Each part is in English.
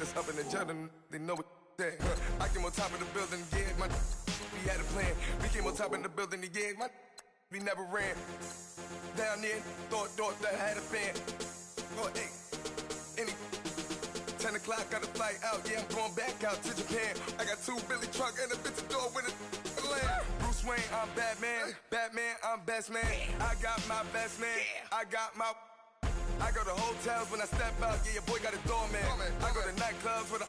that's up in the jungle, they know what that. I came on top of the building, yeah, my we had a plan. We came on top of the building, yeah, my we never ran. Down there, thought that I had a fan. Oh, hey, any 10 o'clock, got a flight out, yeah, I'm going back out to Japan. I got 2 Billy truck and a bitch door with a land. Bruce Wayne, I'm Batman. Batman, I'm best man. I got my best man. I go to hotels when I step out, yeah, your boy got a doorman. I go to nightclubs with a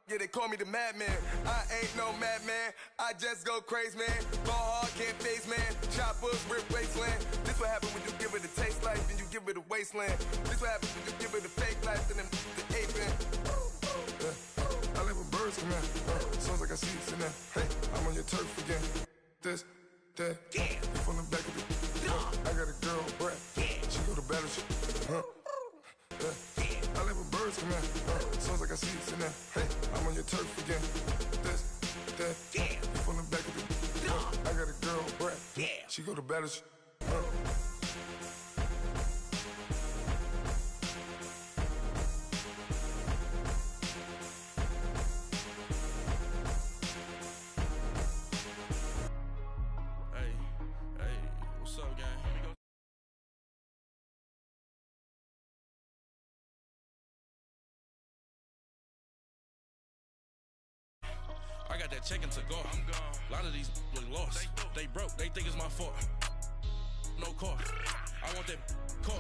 yeah, they call me the madman. I ain't no madman. I just go crazy, man. Ball hard, can't face, man. Choppers, rip wasteland. This what happen when you give it a taste life, then you give it a wasteland. This what happens when you give it a fake life, then the ape man. I live with birds come in. Sounds like I see it in there. Hey, I'm on your turf again. This, that, from the back of the I got a girl, Brett. She go to battle shit. I live with birds come in. Sounds like I see it in there. Hey, I'm on your turf again. This, that, from the back of the I got a girl, Brett. She go to battle shit. I got that check-in to go. I'm gone. A lot of these look lost. They broke. They think it's my fault. No car. I want that car.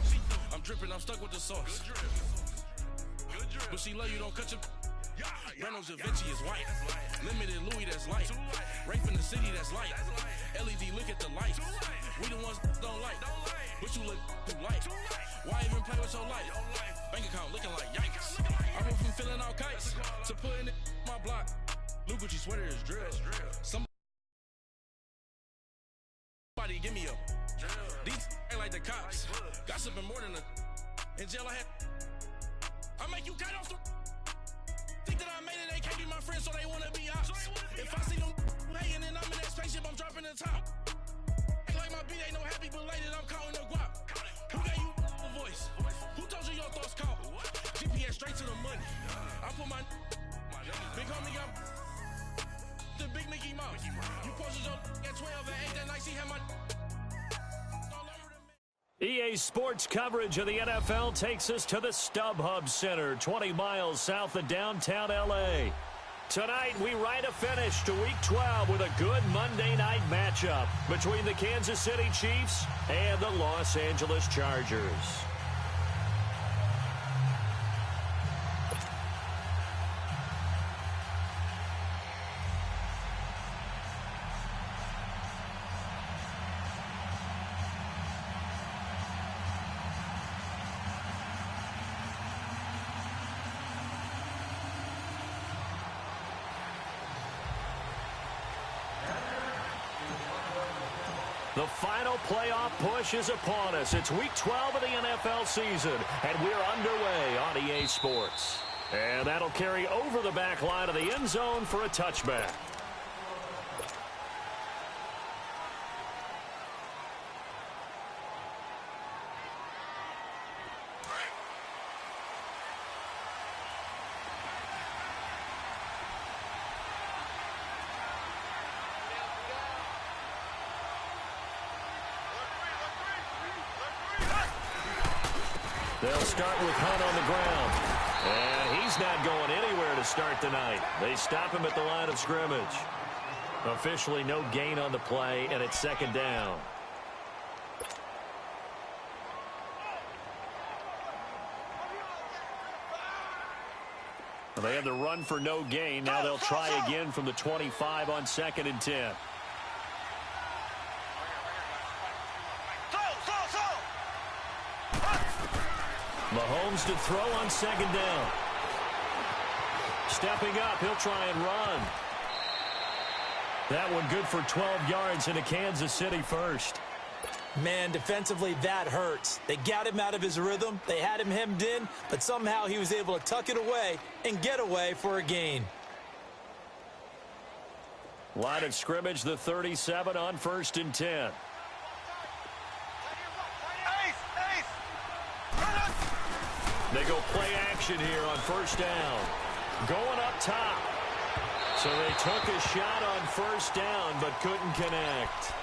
I'm dripping. I'm stuck with the sauce. Good drip. But she love you. Don't cut your. Reynolds Da Vinci is white. Limited Louis, that's light. Rape in the city, that's light. LED, look at the lights. We the ones don't like. But you look too light. Why even play with your life? Bank account looking like yikes. I went from filling out kites to putting it in my block. Look what you sweater is drill. Somebody give me a drill. These ain't like the cops. Gossiping more than a in jail I had. I make you cut off the think that I made it, they can't be my friends, so they wanna be ops. If I see them hating and I'm in that spaceship, I'm dropping the top. Ain't like my beat, ain't no happy belated, I'm counting the guap. Who gave you a voice? Who told you your thoughts count? GPS straight to the money. I put my big homie got the big Mickey Mouse. You posted your at 12 and 8 that night, she had my EA Sports coverage of the NFL takes us to the StubHub Center, 20 miles south of downtown L.A. Tonight, we write a finish to Week 12 with a good Monday night matchup between the Kansas City Chiefs and the Los Angeles Chargers. The final playoff push is upon us. It's Week 12 of the NFL season, and we're underway on EA Sports. And that'll carry over the back line of the end zone for a touchback. They'll start with Hunt on the ground. And he's not going anywhere to start the night. They stop him at the line of scrimmage. Officially no gain on the play, and it's second down. They had the run for no gain. Now they'll try again from the 25 on 2nd and 10. Mahomes to throw on 2nd down. Stepping up, he'll try and run. That one good for 12 yards into Kansas City first. Man, defensively, that hurts. They got him out of his rhythm. They had him hemmed in, but somehow he was able to tuck it away and get away for a gain. Line of scrimmage, the 37 on 1st and 10. They go play action here on 1st down. going up top. So they took a shot on first down, but couldn't connect.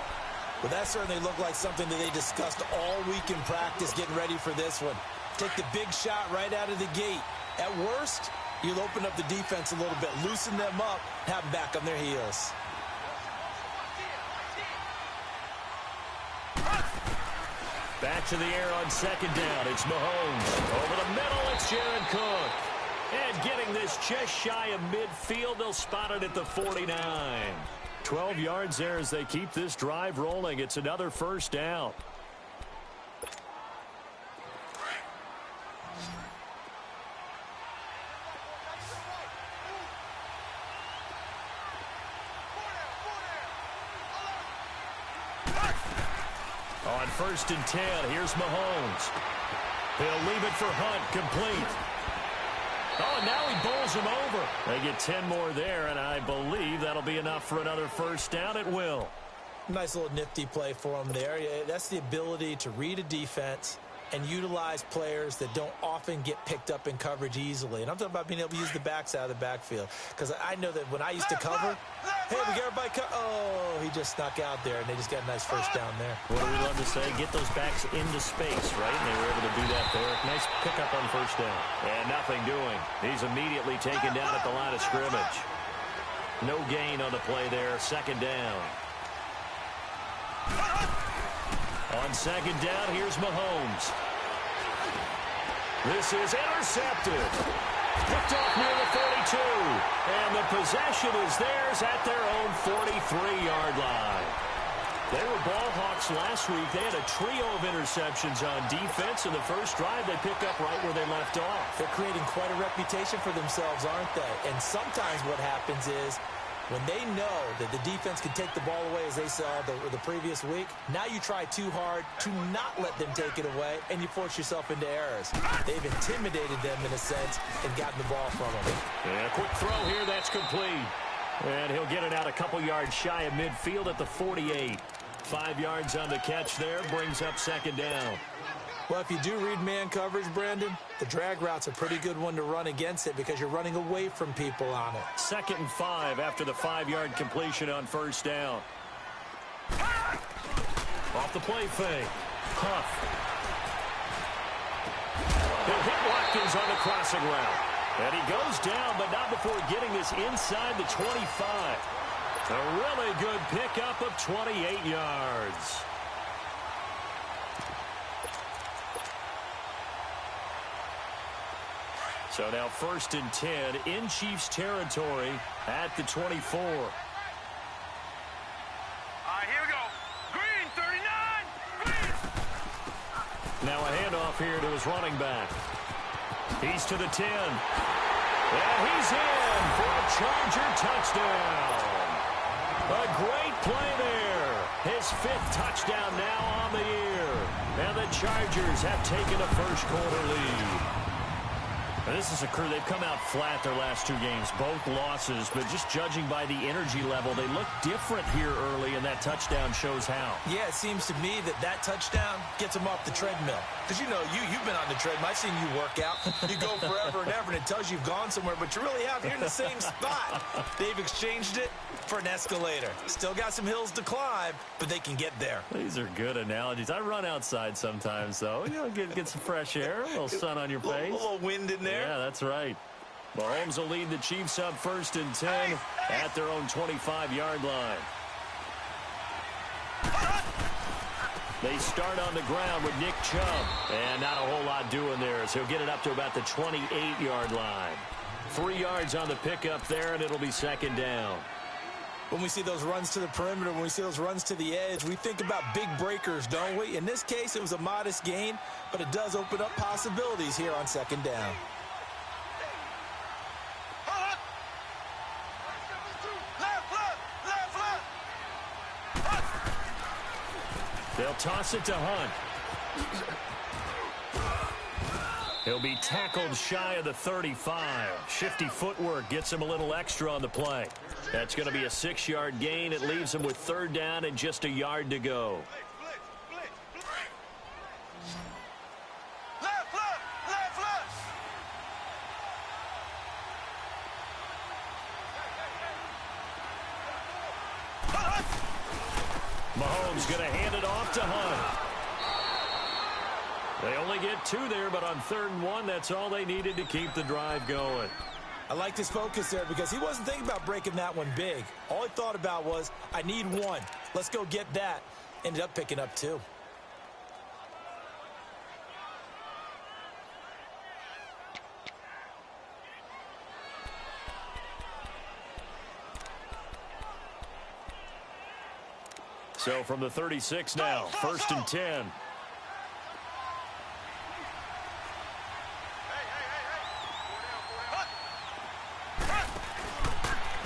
Well, that certainly looked like something that they discussed all week in practice getting ready for this one. Take the big shot right out of the gate. At worst, you'll open up the defense a little bit, loosen them up, have them back on their heels. Back to the air on second down. It's Mahomes. Over the middle, it's Jared Cook. And getting this just shy of midfield, they'll spot it at the 49. 12 yards there as they keep this drive rolling. It's another first down. On first and 10, here's Mahomes. He'll leave it for Hunt, complete. Oh, and now he bowls him over. They get 10 more there, and I believe that'll be enough for another first down. It will. Nice little nifty play for him there. That's the ability to read a defense and utilize players that don't often get picked up in coverage easily. And I'm talking about being able to use the backside of the backfield. Because I know that when I used to cover, hey, we got everybody oh, he just snuck out there, and they just got a nice first down there. What do we love to say? Get those backs into space, right? And they were able to do that there. Nice pickup on first down. And nothing doing. He's immediately taken down at the line of scrimmage. No gain on the play there. Second down. On second down, here's Mahomes. This is intercepted. Picked off near the 42. And the possession is theirs at their own 43-yard line. They were ball hawks last week. They had a trio of interceptions on defense. In the first drive, they pick up right where they left off. They're creating quite a reputation for themselves, aren't they? And sometimes what happens is, when they know that the defense can take the ball away, as they saw the previous week, now you try too hard to not let them take it away, and you force yourself into errors. They've intimidated them, in a sense, and gotten the ball from them. And a quick throw here, that's complete. And he'll get it out a couple yards shy of midfield at the 48. 5 yards on the catch there, brings up second down. Well, if you do read man coverage, Brandon, the drag route's a pretty good one to run against it because you're running away from people on it. 2nd and 5 after the 5-yard completion on first down. Off the play fake. Huff. He'll hit Watkins on the crossing route. And he goes down, but not before getting this inside the 25. A really good pickup of 28 yards. So now 1st and 10 in Chiefs territory at the 24. All right, here we go. Green, 39, green. Now a handoff here to his running back. He's to the 10. And he's in for a Charger touchdown. A great play there. His 5th touchdown now on the year. And the Chargers have taken a first quarter lead. Now, this is a crew, they've come out flat their last 2 games, both losses, but just judging by the energy level, they look different here early, and that touchdown shows how. Yeah, it seems to me that touchdown gets them off the treadmill. Because, you know, you've been on the treadmill. I've seen you work out. You go forever and ever, and it tells you you've gone somewhere, but you really have. You're in the same spot. They've exchanged it for an escalator. Still got some hills to climb, but they can get there. These are good analogies. I run outside sometimes, though. You know, get some fresh air, a little sun on your face. A little wind in there. Yeah, that's right. Mahomes will lead the Chiefs up 1st and 10 at their own 25-yard line. They start on the ground with Nick Chubb. And not a whole lot doing there as he'll get it up to about the 28-yard line. 3 yards on the pickup there, and it'll be 2nd down. When we see those runs to the perimeter, when we see those runs to the edge, we think about big breakers, don't we? In this case, it was a modest gain, but it does open up possibilities here on 2nd down. They'll toss it to Hunt. He'll be tackled shy of the 35. Shifty footwork gets him a little extra on the play. That's going to be a 6-yard gain. It leaves him with 3rd down and just a yard to go. Mahomes going to hand it off to Hunt. They only get 2 there, but on 3rd and 1, that's all they needed to keep the drive going. I liked his focus there because he wasn't thinking about breaking that one big. All he thought about was, I need 1. Let's go get that. Ended up picking up 2. So from the 36 now, 1st and 10.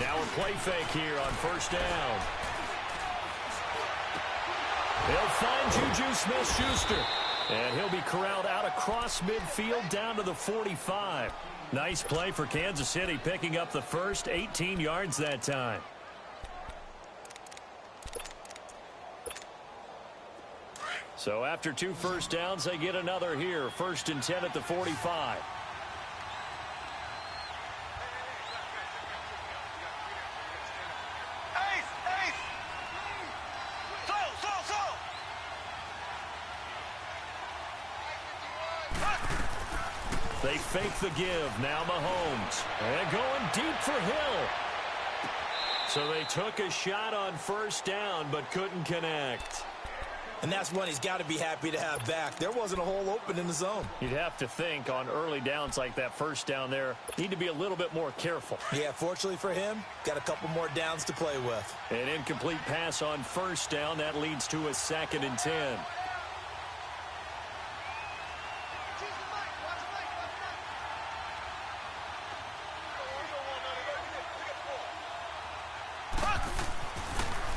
Now a play fake here on 1st down. He'll find Juju Smith-Schuster. And he'll be corralled out across midfield down to the 45. Nice play for Kansas City, picking up the first 18 yards that time. So after 2 first downs, they get another here. 1st and 10 at the 45. They fake the give. Now Mahomes. And going deep for Hill. So they took a shot on 1st down, but couldn't connect. And that's one he's got to be happy to have back. There wasn't a hole open in the zone. You'd have to think on early downs like that 1st down there, need to be a little bit more careful. Yeah, fortunately for him, got a couple more downs to play with. An incomplete pass on 1st down. That leads to a 2nd and 10.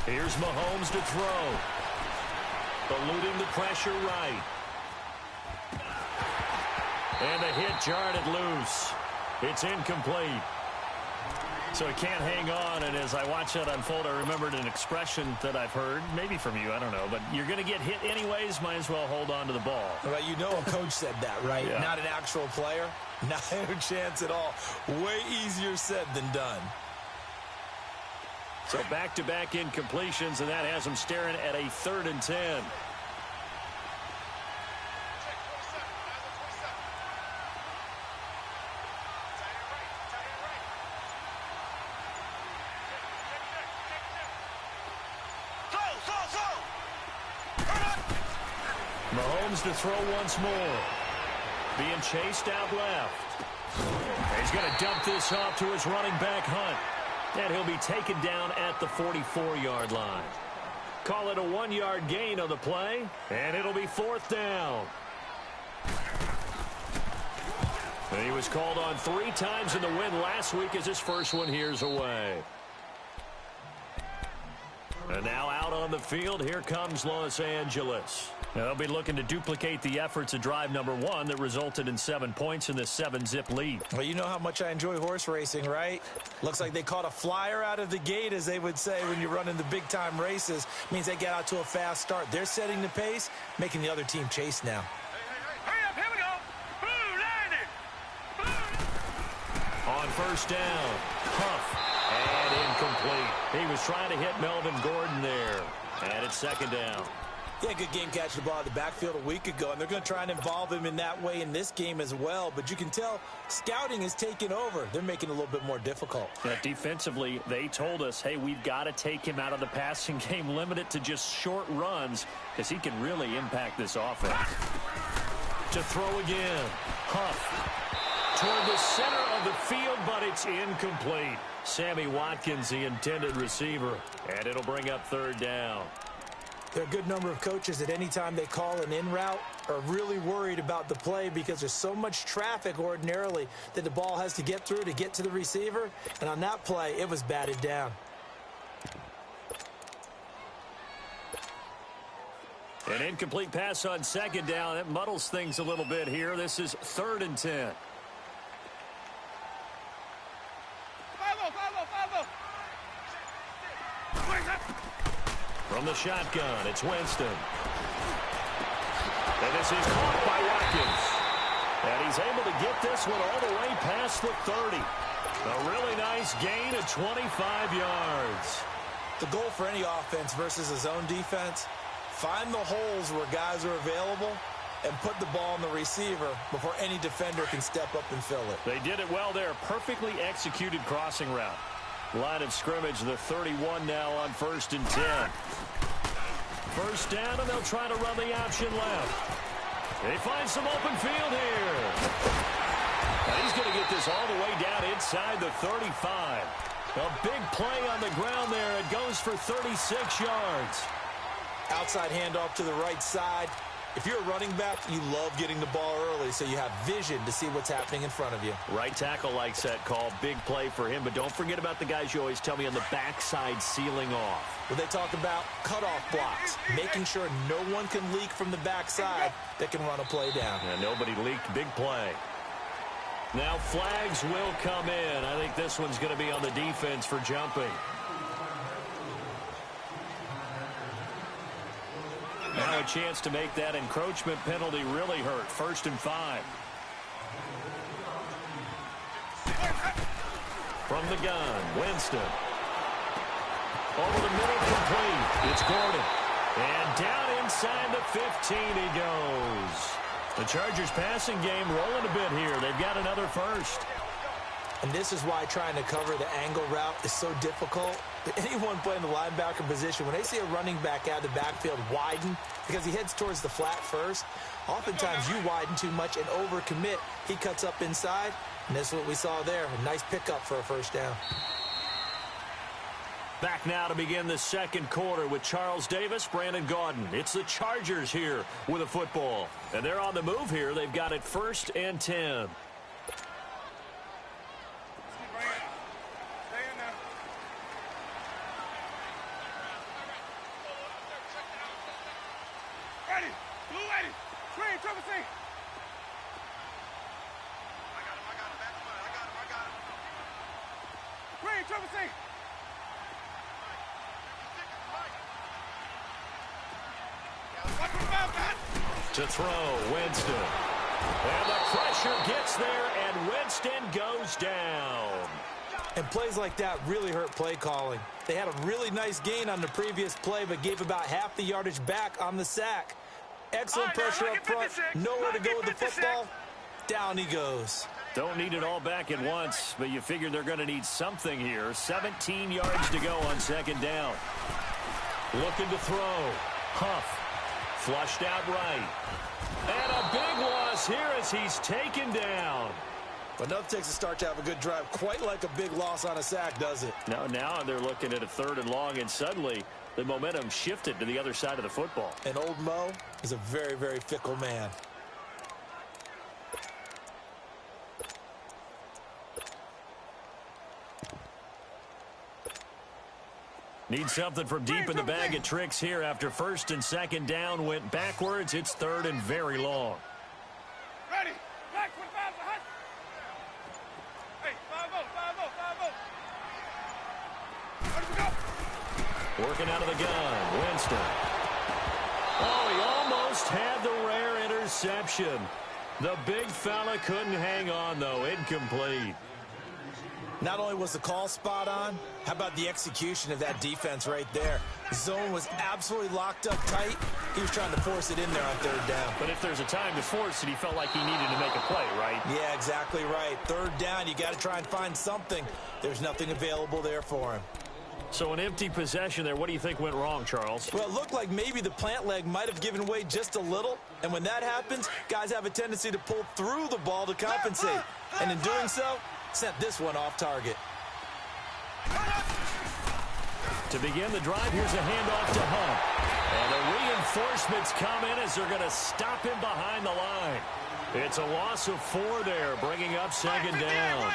Here's Mahomes to throw. Eluding the pressure right. And the hit jarred it loose. It's incomplete. So he can't hang on, and as I watch that unfold, I remembered an expression that I've heard, maybe from you, I don't know, but you're going to get hit anyways, might as well hold on to the ball. Well, you know a coach said that, right? Yeah. Not an actual player. Not a chance at all. Way easier said than done. So back-to-back incompletions, and that has them staring at a 3rd and 10. Mahomes to throw once more. Being chased out left. He's going to dump this off to his running back, Hunt. And he'll be taken down at the 44-yard line. Call it a 1-yard gain on the play, and it'll be 4th down. And he was called on 3 times in the win last week as his first one here's away. And now out on the field, here comes Los Angeles. Now they'll be looking to duplicate the efforts of drive number 1 that resulted in 7 points in this 7-zip lead. Well, you know how much I enjoy horse racing, right? Looks like they caught a flyer out of the gate, as they would say when you're running the big-time races. Means they get out to a fast start. They're setting the pace, making the other team chase now. Hurry up, here we go. Blue, landing. Blue. On 1st down, Huff, and incomplete. He was trying to hit Melvin Gordon there. And it's 2nd down. Yeah, good game catching the ball out of the backfield a week ago, and they're going to try and involve him in that way in this game as well. But you can tell scouting is taking over. They're making it a little bit more difficult. Yeah, defensively, they told us, hey, we've got to take him out of the passing game, limit it to just short runs, because he can really impact this offense. To throw again. Huff toward the center of the field, but it's incomplete. Sammy Watkins, the intended receiver, and it'll bring up 3rd down. There are a good number of coaches that any time they call an in route are really worried about the play because there's so much traffic ordinarily that the ball has to get through to get to the receiver. And on that play, it was batted down. An incomplete pass on 2nd down. That muddles things a little bit here. This is 3rd and 10. From the shotgun, it's Winston. And this is caught by Watkins. And he's able to get this one all the way past the 30. A really nice gain of 25 yards. The goal for any offense versus a zone defense, find the holes where guys are available and put the ball on the receiver before any defender can step up and fill it. They did it well there. Perfectly executed crossing route. Line of scrimmage, the 31 now on 1st and 10. First down, and they'll try to run the option left. They find some open field here. And he's going to get this all the way down inside the 35. A big play on the ground there. It goes for 36 yards. Outside handoff to the right side. If you're a running back, you love getting the ball early so you have vision to see what's happening in front of you. Right tackle likes that call. Big play for him. But don't forget about the guys you always tell me on the backside sealing off. Well, they talk about cutoff blocks, making sure no one can leak from the backside that can run a play down. And nobody leaked. Big play. Now flags will come in. I think this one's going to be on the defense for jumping. Now a chance to make that encroachment penalty really hurt. 1st and 5. From the gun, Winston. Over the middle, complete. It's Gordon. And down inside the 15 he goes. The Chargers passing game rolling a bit here. They've got another first. And this is why trying to cover the angle route is so difficult. Anyone playing the linebacker position, when they see a running back out of the backfield widen because he heads towards the flat first, oftentimes you widen too much and overcommit. He cuts up inside, and that's what we saw there. A nice pickup for a first down. Back now to begin the second quarter with Charles Davis, Brandon Gaudin. It's the Chargers here with a football. And they're on the move here. They've got it 1st and 10. To throw, Winston. And the pressure gets there, and Winston goes down. And plays like that really hurt play calling. They had a really nice gain on the previous play, but gave about half the yardage back on the sack. Excellent pressure up front. Nowhere to go with the football. Down he goes. Don't need it all back at once, but you figure they're going to need something here. 17 yards to go on 2nd down. Looking to throw. Huff. Flushed out right. And a big loss here as he's taken down. But nothing takes a start to have a good drive quite like a big loss on a sack, does it? Now they're looking at a 3rd and long, and suddenly the momentum shifted to the other side of the football. And old Mo is a very, very fickle man. Need something from deep in the bag of tricks here after 1st and 2nd down went backwards. It's 3rd and very long. Ready. Back 25 behind. Hey, 5-0, 5-0, 5-0. Ready to go. Working out of the gun, Winston. Oh, he almost had the rare interception. The big fella couldn't hang on, though. Incomplete. Not only was the call spot on, how about the execution of that defense right there? The zone was absolutely locked up tight. He was trying to force it in there on 3rd down. But if there's a time to force it, he felt like he needed to make a play, right? Yeah, exactly right. 3rd down, you got to try and find something. There's nothing available there for him. So an empty possession there. What do you think went wrong, Charles? Well, it looked like maybe the plant leg might have given way just a little. And when that happens, guys have a tendency to pull through the ball to compensate. And in doing so, sent this one off target. To begin the drive, here's a handoff to Hunt. And the reinforcements come in as they're going to stop him behind the line. It's a loss of 4 there, bringing up 2nd down.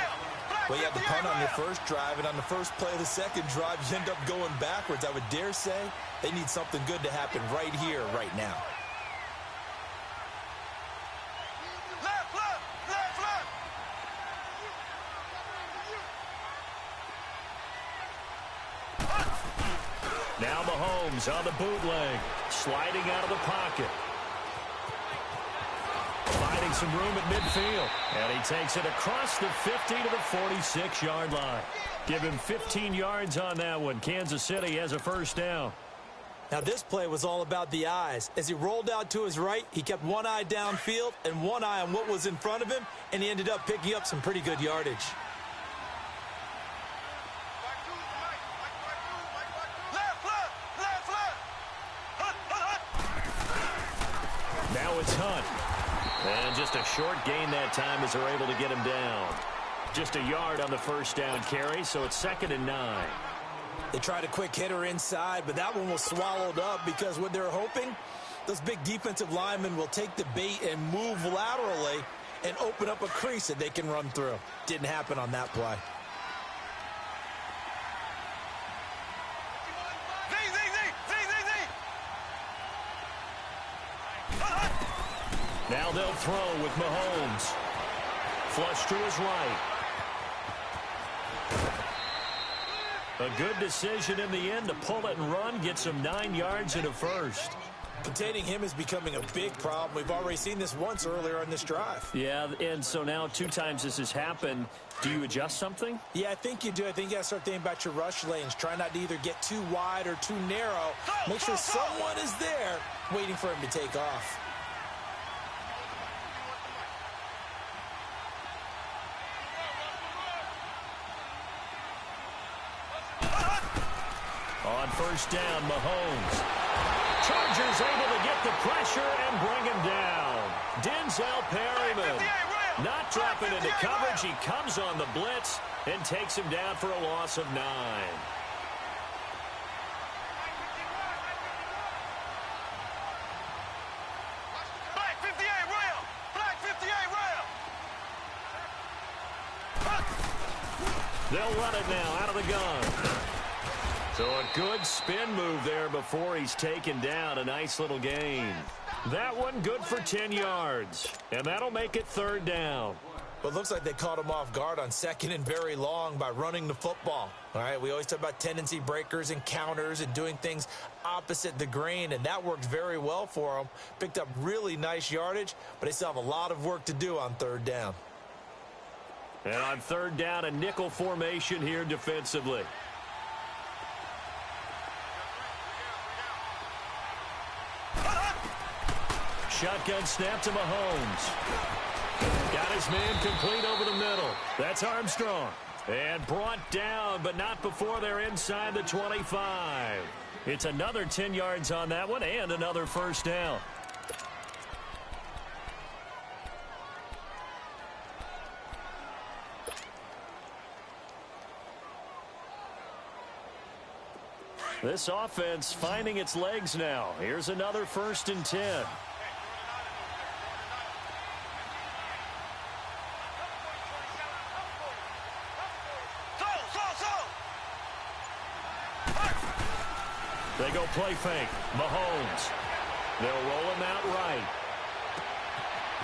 Well, you had the punt on your first drive, and on the first play of the second drive, you end up going backwards. I would dare say they need something good to happen right here, right now. Now Mahomes on the bootleg, sliding out of the pocket. Finding some room at midfield. And he takes it across the 50 to the 46-yard line. Give him 15 yards on that one. Kansas City has a first down. Now, this play was all about the eyes. As he rolled out to his right, he kept one eye downfield and one eye on what was in front of him, and he ended up picking up some pretty good yardage. Now it's Hunt. And just a short gain that time as they're able to get him down. Just a yard on the first down carry, so it's 2nd and 9. They tried a quick hitter inside, but that one was swallowed up because what they're hoping, those big defensive linemen will take the bait and move laterally and open up a crease that they can run through. Didn't happen on that play. Now they'll throw with Mahomes. Flush to his right. A good decision in the end to pull it and run, get some 9 yards and a first. Containing him is becoming a big problem. We've already seen this once earlier on this drive. Yeah, and so now 2 times this has happened. Do you adjust something? Yeah, I think you do. I think you got to start thinking about your rush lanes. Try not to either get too wide or too narrow. Make sure someone is there waiting for him to take off. On first down, Mahomes. Chargers able to get the pressure and bring him down. Denzel Perryman not dropping into coverage. He comes on the blitz and takes him down for a loss of 9. Black 58 rail! Black 58 rail! They'll run it now out of the gun. So a good spin move there before he's taken down. A nice little gain. That one good for 10 yards. And that'll make it 3rd down. But it looks like they caught him off guard on 2nd and very long by running the football. All right, we always talk about tendency breakers and counters and doing things opposite the grain, and that worked very well for them. Picked up really nice yardage, but they still have a lot of work to do on 3rd down. And on 3rd down, a nickel formation here defensively. Shotgun snap to Mahomes. Got his man complete over the middle. That's Armstrong. And brought down, but not before they're inside the 25. It's another 10 yards on that one and another first down. This offense finding its legs now. Here's another 1st and 10. They go play fake. Mahomes. They'll roll him out right.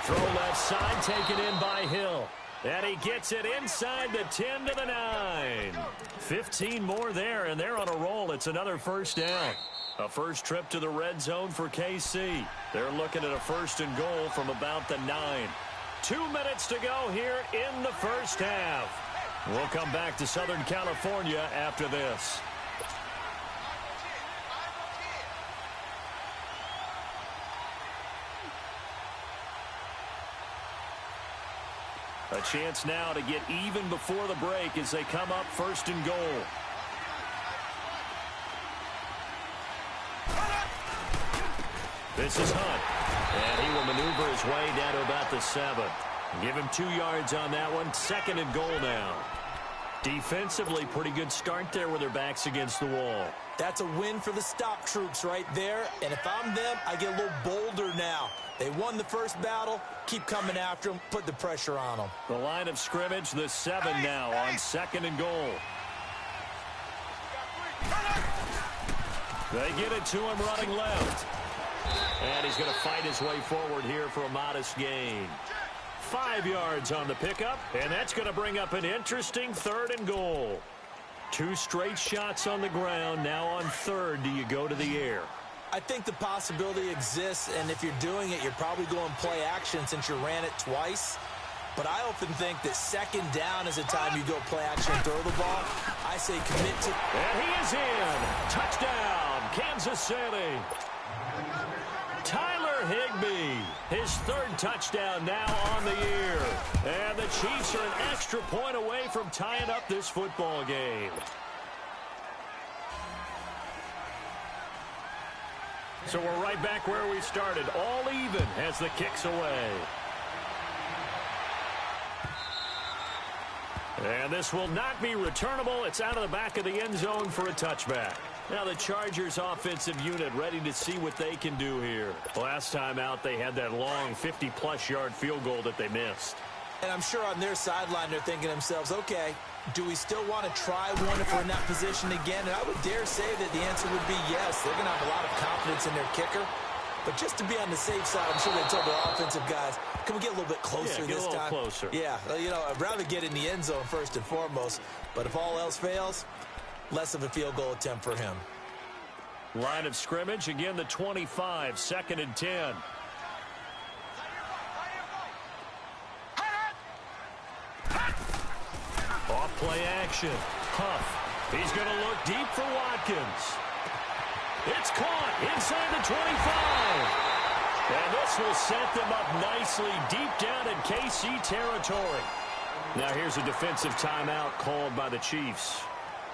Throw left side, taken in by Hill. And he gets it inside the 10 to the 9. 15 more there, and they're on a roll. It's another first down. A first trip to the red zone for KC. They're looking at a 1st and goal from about the 9. 2 minutes to go here in the first half. We'll come back to Southern California after this. A chance now to get even before the break as they come up 1st and goal. This is Hunt. And he will maneuver his way down to about the 7. Give him 2 yards on that one. 2nd and goal now. Defensively, pretty good start there with their backs against the wall. That's a win for the stop troops right there. And if I'm them, I get a little bolder now. They won the first battle. Keep coming after them. Put the pressure on them. The line of scrimmage, the 7 now on 2nd and goal. They get it to him running left. And he's going to fight his way forward here for a modest gain. 5 yards on the pickup, and that's going to bring up an interesting 3rd and goal. 2 straight shots on the ground. Now on 3rd, do you go to the air? I think the possibility exists, and if you're doing it, you're probably going play action since you ran it twice. But I often think that second down is a time you go play action and throw the ball. I say commit to... And he is in. Touchdown, Kansas City. Tyler Higbee, his third touchdown now on the year. And the Chiefs are an extra point away from tying up this football game. So we're right back where we started, all even as the kick's away. And this will not be returnable. It's out of the back of the end zone for a touchback. Now the Chargers offensive unit ready to see what they can do here. Last time out, they had that long 50-plus yard field goal that they missed. And I'm sure on their sideline they're thinking to themselves, okay, do we still want to try one if we're in that position again? And I would dare say that the answer would be yes. They're going to have a lot of confidence in their kicker. But just to be on the safe side, I'm sure they told their offensive guys, can we get a little bit closer this time? Closer. Yeah, you know, I'd rather get in the end zone first and foremost. But if all else fails, less of a field goal attempt for him. Line of scrimmage, again the 25, 2nd and 10. Off play action. Huff. He's going to look deep for Watkins. It's caught inside the 25. And this will set them up nicely deep down in KC territory. Now here's a defensive timeout called by the Chiefs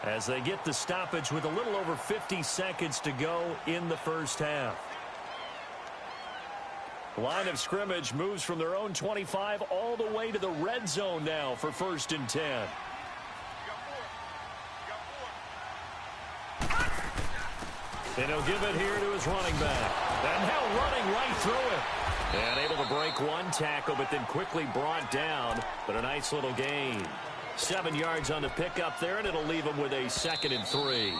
as they get the stoppage with a little over 50 seconds to go in the first half. Line of scrimmage moves from their own 25 all the way to the red zone now for 1st and 10. And he'll give it here to his running back. And now running right through it. And able to break one tackle, but then quickly brought down. But a nice little gain. 7 yards on the pickup there, and it'll leave him with a 2nd and 3.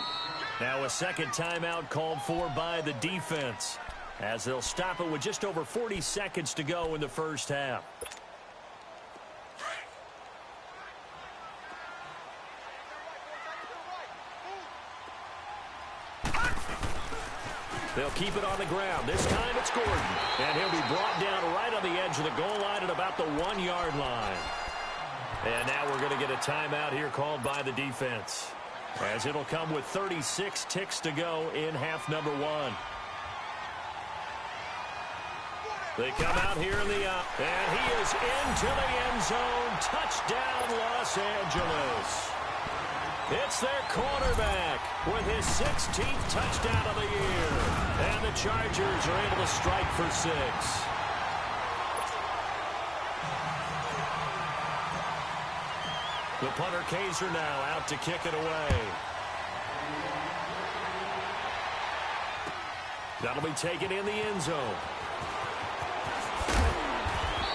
Now a second timeout called for by the defense, as they'll stop it with just over 40 seconds to go in the first half. They'll keep it on the ground. This time it's Gordon. And he'll be brought down right on the edge of the goal line at about the 1-yard line. And now we're going to get a timeout here called by the defense, as it'll come with 36 ticks to go in half number 1. They come out here in the and he is into the end zone. Touchdown, Los Angeles. It's their quarterback with his 16th touchdown of the year. And the Chargers are able to strike for 6. The punter Kaiser now out to kick it away. That'll be taken in the end zone.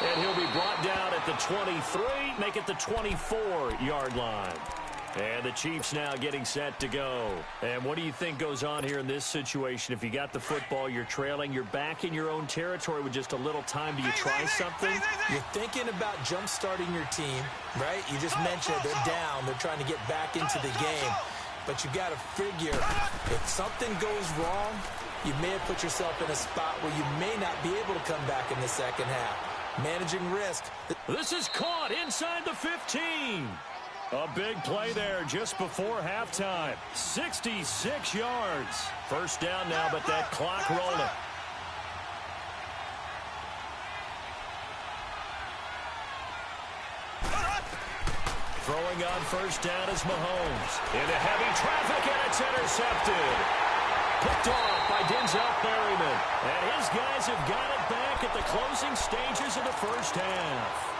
And he'll be brought down at the 23, make it the 24-yard line. And the Chiefs now getting set to go. And what do you think goes on here in this situation? If you got the football, you're trailing, you're back in your own territory with just a little time. Do you try something? You're thinking about jump-starting your team, right? You just mentioned they're down. They're trying to get back into the game. But you got to figure, if something goes wrong, you may have put yourself in a spot where you may not be able to come back in the second half. Managing risk. This is caught inside the 15. A big play there just before halftime. 66 yards. First down now, but that clock rolling. Throwing on first down is Mahomes. Into heavy traffic, and it's intercepted. Picked off by Denzel Berryman. And his guys have got it back at the closing stages of the first half.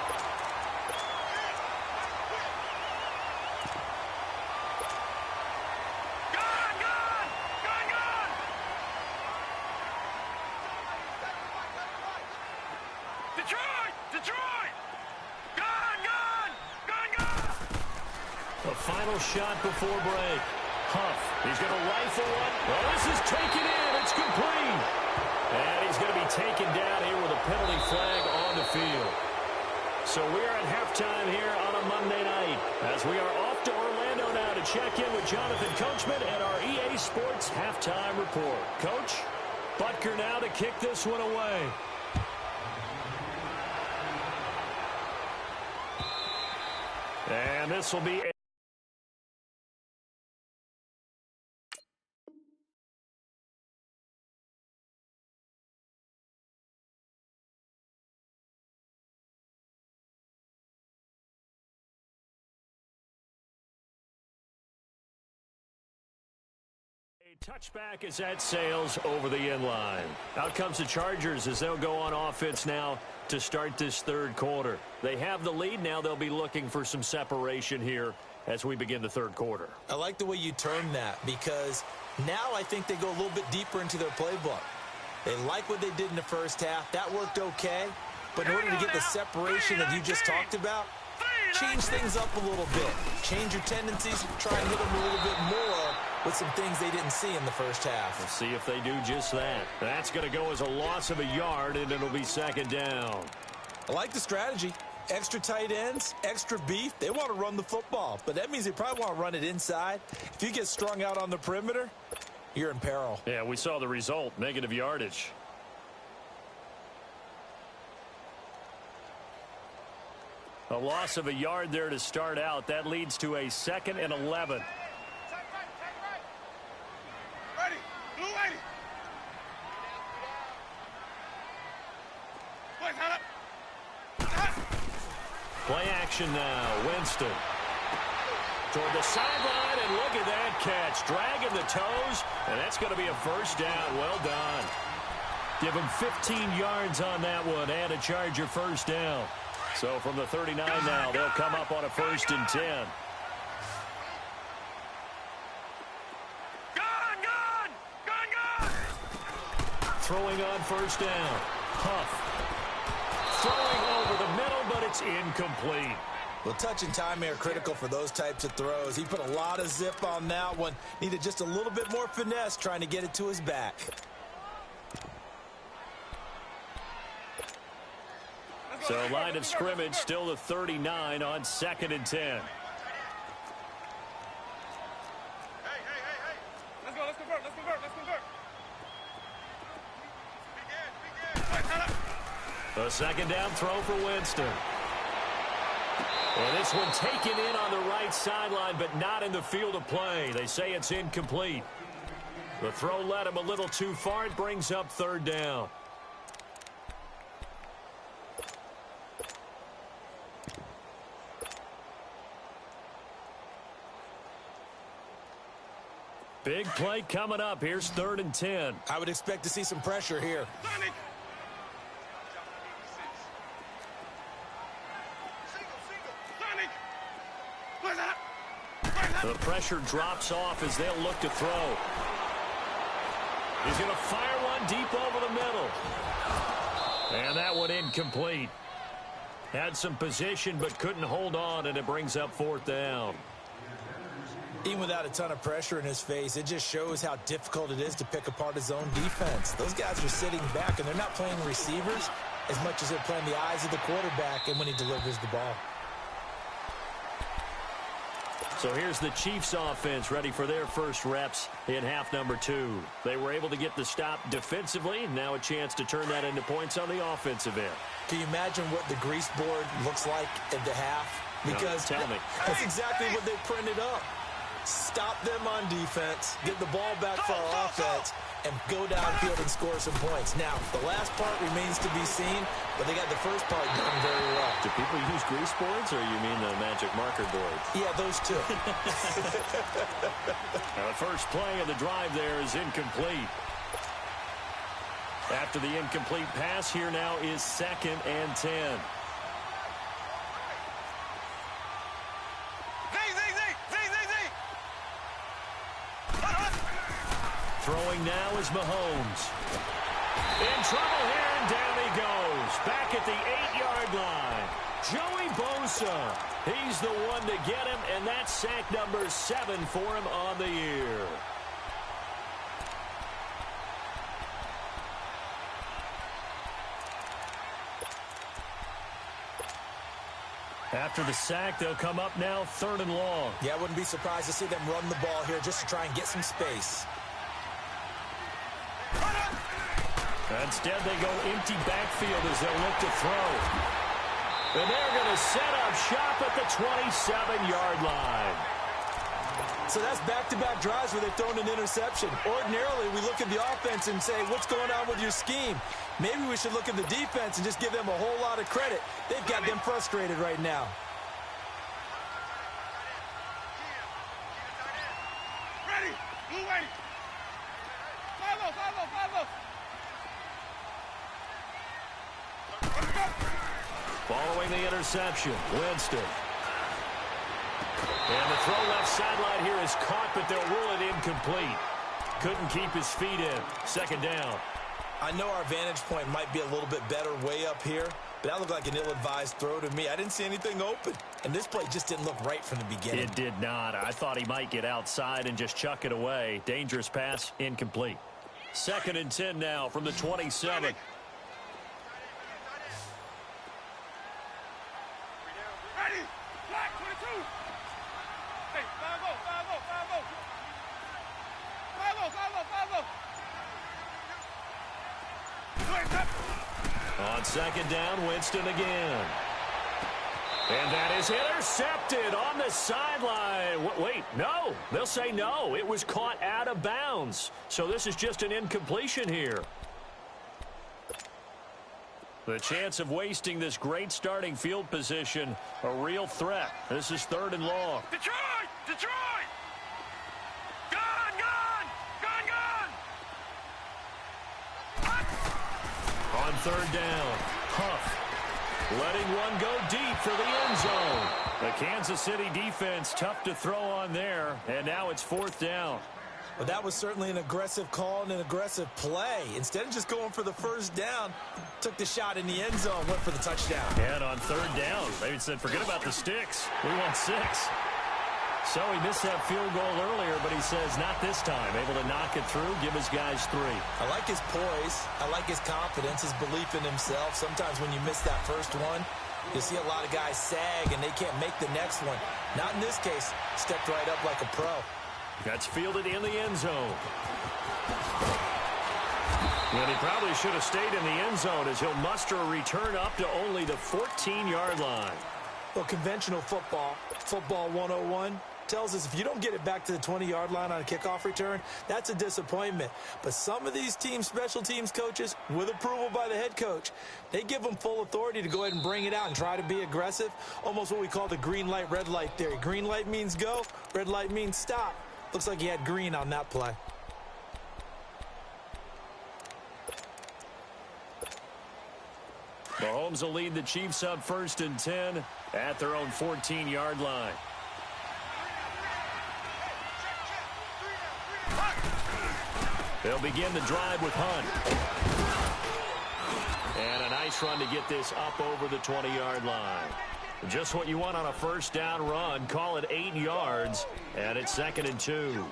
Final shot before break. Huff, he's going to rifle one. Well, this is taken in. It's complete. And he's going to be taken down here with a penalty flag on the field. So we are at halftime here on a Monday night, as we are off to Orlando now to check in with Jonathan Coachman and our EA Sports Halftime Report. Coach? Butker now to kick this one away. And this will be touchback is at Sales over the inline. Out comes the Chargers as they'll go on offense now to start this third quarter. They have the lead. Now they'll be looking for some separation here as we begin the third quarter. I like the way you term that because now I think they go a little bit deeper into their playbook. They like what they did in the first half. That worked okay. But in order to get the separation that you just talked about, change things up a little bit. Change your tendencies. Try and hit them a little bit more with some things they didn't see in the first half. We'll see if they do just that. That's going to go as a loss of a yard, and it'll be second down. I like the strategy. Extra tight ends, extra beef. They want to run the football, but that means they probably want to run it inside. If you get strung out on the perimeter, you're in peril. Yeah, we saw the result, negative yardage. A loss of a yard there to start out. That leads to a 2nd and 11. Ready. Blue 80. Boys, hold up. Play action now. Winston. Toward the sideline, and look at that catch. Dragging the toes, and that's going to be a first down. Well done. Give him 15 yards on that one, and a Charger first down. So from the 39 now, they'll come up on a 1st and 10. Gone! Throwing on first down. Huff. Throwing over the middle, but it's incomplete. Well, touch and time are critical for those types of throws. He put a lot of zip on that one. Needed just a little bit more finesse trying to get it to his back. So line of scrimmage still the 39 on 2nd and 10. Hey. Let's go. Let's convert. A second down throw for Winston. Well, this one taken in on the right sideline, but not in the field of play. They say it's incomplete. The throw led him a little too far. It brings up 3rd down. Big play coming up. Here's 3rd and 10. I would expect to see some pressure here. The pressure drops off as they'll look to throw. He's going to fire one deep over the middle. And that one incomplete. Had some position but couldn't hold on, and it brings up 4th down. Even without a ton of pressure in his face, it just shows how difficult it is to pick apart his own defense. Those guys are sitting back, and they're not playing receivers as much as they're playing the eyes of the quarterback and when he delivers the ball. So here's the Chiefs offense ready for their first reps in half number 2. They were able to get the stop defensively. Now a chance to turn that into points on the offensive end. Can you imagine what the grease board looks like at the half? Because no, tell me. That's exactly what they printed up. Stop them on defense, get the ball back for our offense, and go downfield and score some points. Now, the last part remains to be seen, but they got the first part done very well. Do people use grease boards, or you mean the magic marker boards? Yeah, those two. Now, the first play of the drive there is incomplete. After the incomplete pass, here now is 2nd and 10. Throwing now is Mahomes. In trouble here, and down he goes. Back at the 8-yard line. Joey Bosa. He's the one to get him, and that's sack number 7 for him on the year. After the sack, they'll come up now 3rd and long. Yeah, I wouldn't be surprised to see them run the ball here just to try and get some space. Instead, they go empty backfield as they'll look to throw. And they're going to set up shop at the 27-yard line. So that's back-to-back drives where they've thrown an interception. Ordinarily, we look at the offense and say, what's going on with your scheme? Maybe we should look at the defense and just give them a whole lot of credit. They've got them frustrated right now. Ready. Blue ready. 5-0, 5-0, 5-0. Following the interception, Winston. And the throw left sideline here is caught, but they'll rule it incomplete. Couldn't keep his feet in. Second down. I know our vantage point might be a little bit better way up here, but that looked like an ill-advised throw to me. I didn't see anything open, and this play just didn't look right from the beginning. It did not. I thought he might get outside and just chuck it away. Dangerous pass, incomplete. 2nd and 10 now from the 27. Ready. Black 22. Hey, 5-0. On 2nd down, Winston again. And that is intercepted on the sideline. Wait, no. They'll say no. It was caught out of bounds. So this is just an incompletion here. The chance of wasting this great starting field position, a real threat. This is 3rd and long. Detroit! Detroit! Gone! Gone! Gone! Gone! On 3rd down, Huff letting one go deep for the end zone. The Kansas City defense tough to throw on there, and now it's 4th down. Well, that was certainly an aggressive call and an aggressive play. Instead of just going for the first down, took the shot in the end zone, went for the touchdown. And on 3rd down, they said, forget about the sticks. We want 6. So he missed that field goal earlier, but he says not this time. Able to knock it through, give his guys 3. I like his poise. I like his confidence, his belief in himself. Sometimes when you miss that first one, you see a lot of guys sag and they can't make the next one. Not in this case. Stepped right up like a pro. That's fielded in the end zone. And he probably should have stayed in the end zone as he'll muster a return up to only the 14-yard line. Well, conventional football 101, tells us if you don't get it back to the 20-yard line on a kickoff return, that's a disappointment. But some of these teams, special teams coaches, with approval by the head coach, they give them full authority to go ahead and bring it out and try to be aggressive, almost what we call the green light, red light theory. Green light means go, red light means stop. Looks like he had green on that play. Mahomes will lead the Chiefs up 1st and 10 at their own 14-yard line. They'll begin the drive with Hunt. And a nice run to get this up over the 20-yard line. Just what you want on a first down run. Call it 8 yards, and it's 2nd and 2.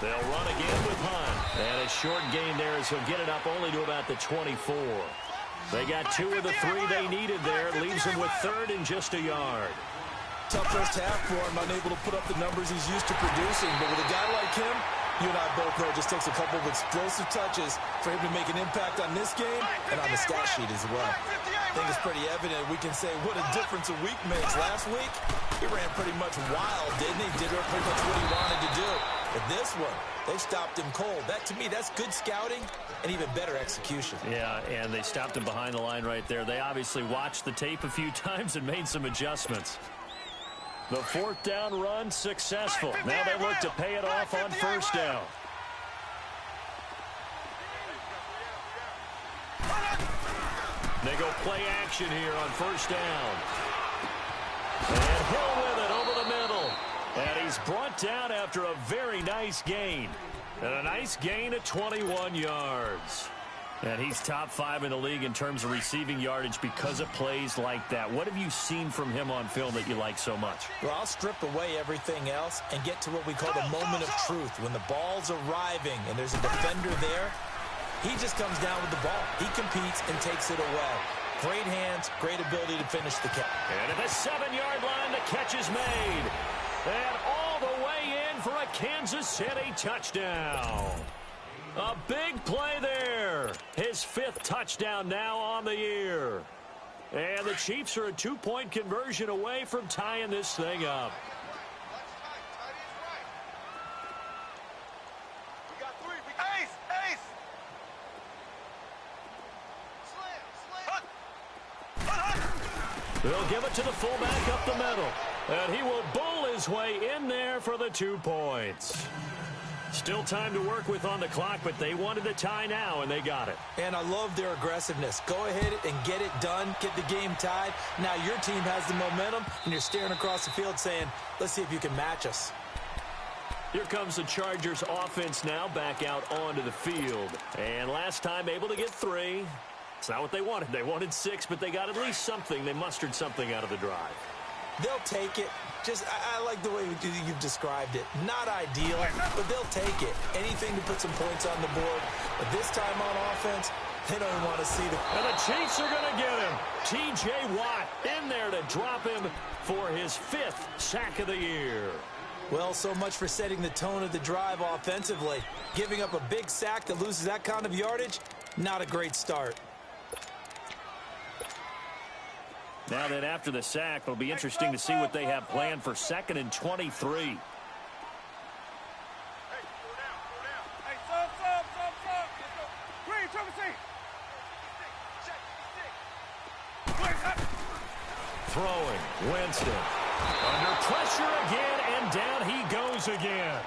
They'll run again with Hunt. And a short gain there as he'll get it up only to about the 24. They got 2 of the 3 they needed there. Leaves him with 3rd and just a yard. Tough first half for him, unable to put up the numbers he's used to producing. But with a guy like him, you and I both know it just takes a couple of explosive touches for him to make an impact on this game and on the stat sheet as well. I think it's pretty evident we can say what a difference a week makes. Last week, he ran pretty much wild, didn't he? Did pretty much what he wanted to do. But this one, they stopped him cold. That, to me, that's good scouting and even better execution. Yeah, and they stopped him behind the line right there. They obviously watched the tape a few times and made some adjustments. The 4th down run successful. Now they look to pay it off on 1st down. They go play action here on 1st down. And Hill with it over the middle. And he's brought down after a very nice gain. And a nice gain of 21 yards. And he's top 5 in the league in terms of receiving yardage because of plays like that. What have you seen from him on film that you like so much? Well, I'll strip away everything else and get to what we call the moment of truth. When the ball's arriving and there's a defender there, he just comes down with the ball. He competes and takes it away. Great hands, great ability to finish the catch. And at the 7-yard line, the catch is made. And all the way in for a Kansas City touchdown. A big play there. His 5th touchdown now on the year. And the Chiefs are a 2-point conversion away from tying this thing up. They'll give it to the fullback up the middle. And he will bull his way in there for the 2 points. Still time to work with on the clock, but they wanted a tie now, and they got it. And I love their aggressiveness. Go ahead and get it done, get the game tied. Now your team has the momentum, and you're staring across the field saying, let's see if you can match us. Here comes the Chargers offense now back out onto the field. And last time able to get 3. It's not what they wanted. They wanted 6, but they got at least something. They mustered something out of the drive. They'll take it. I like the way you've described it. Not ideal, but they'll take it. Anything to put some points on the board. But this time on offense, they don't even want to see the... And the Chiefs are going to get him. T.J. Watt in there to drop him for his 5th sack of the year. Well, so much for setting the tone of the drive offensively. Giving up a big sack that loses that kind of yardage, not a great start. Now that after the sack, it'll be interesting to see what they have planned for 2nd and 23. Hey, sub. Green, trouble seat. Throwing, Winston. Under pressure again, and down he goes again.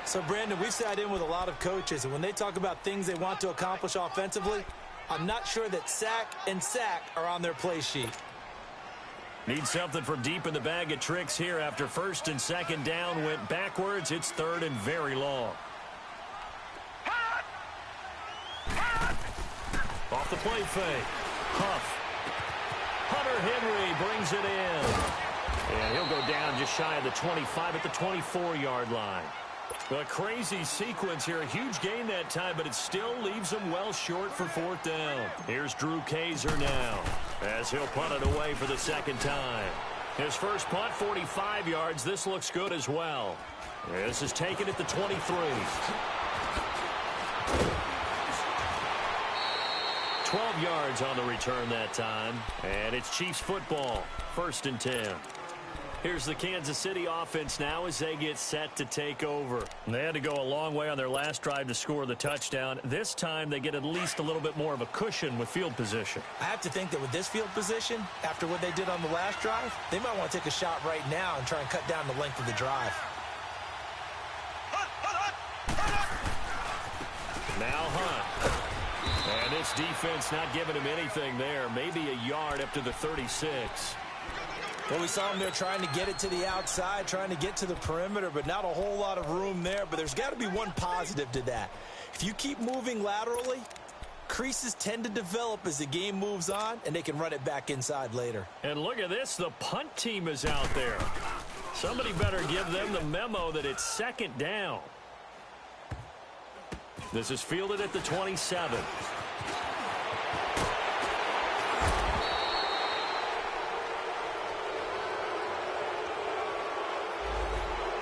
So, Brandon, we've sat in with a lot of coaches, and when they talk about things they want to accomplish offensively, I'm not sure that sack and sack are on their play sheet. Need something from deep in the bag of tricks here after 1st and 2nd down went backwards. It's 3rd and very long. Off the play fake. Huff. Hunter Henry brings it in. And he'll go down just shy of the 25 at the 24-yard line. A crazy sequence here. A huge gain that time, but it still leaves them well short for 4th down. Here's Drew Kaiser now as he'll punt it away for the 2nd time. His first punt, 45 yards. This looks good as well. This is taken at the 23. 12 yards on the return that time. And it's Chiefs football. 1st and 10. Here's the Kansas City offense now as they get set to take over. They had to go a long way on their last drive to score the touchdown. This time they get at least a little bit more of a cushion with field position. I have to think that with this field position, after what they did on the last drive, they might want to take a shot right now and try and cut down the length of the drive. Now Hunt. And this defense not giving him anything there. Maybe a yard up to the 36. Well, we saw him there trying to get it to the outside, trying to get to the perimeter, but not a whole lot of room there. But there's got to be one positive to that. If you keep moving laterally, creases tend to develop as the game moves on, and they can run it back inside later. And look at this. The punt team is out there. Somebody better give them the memo that it's 2nd down. This is fielded at the 27.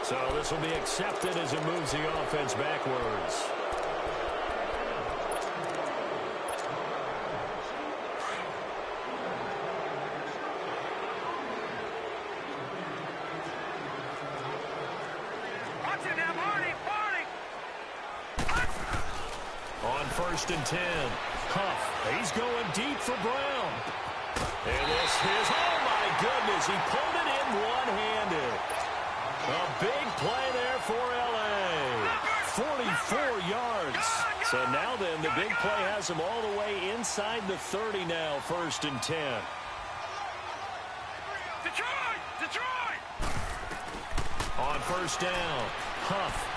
So this will be accepted as it moves the offense backwards. Watch it now, Marty. On 1st and 10. Huff. He's going deep for Brown. And this is, oh my goodness, he pulled it in one-handed. A big play there for L.A. 44 yards. So now then, the big play has him all the way inside the 30 now, 1st and 10. Detroit! On 1st down, Huff.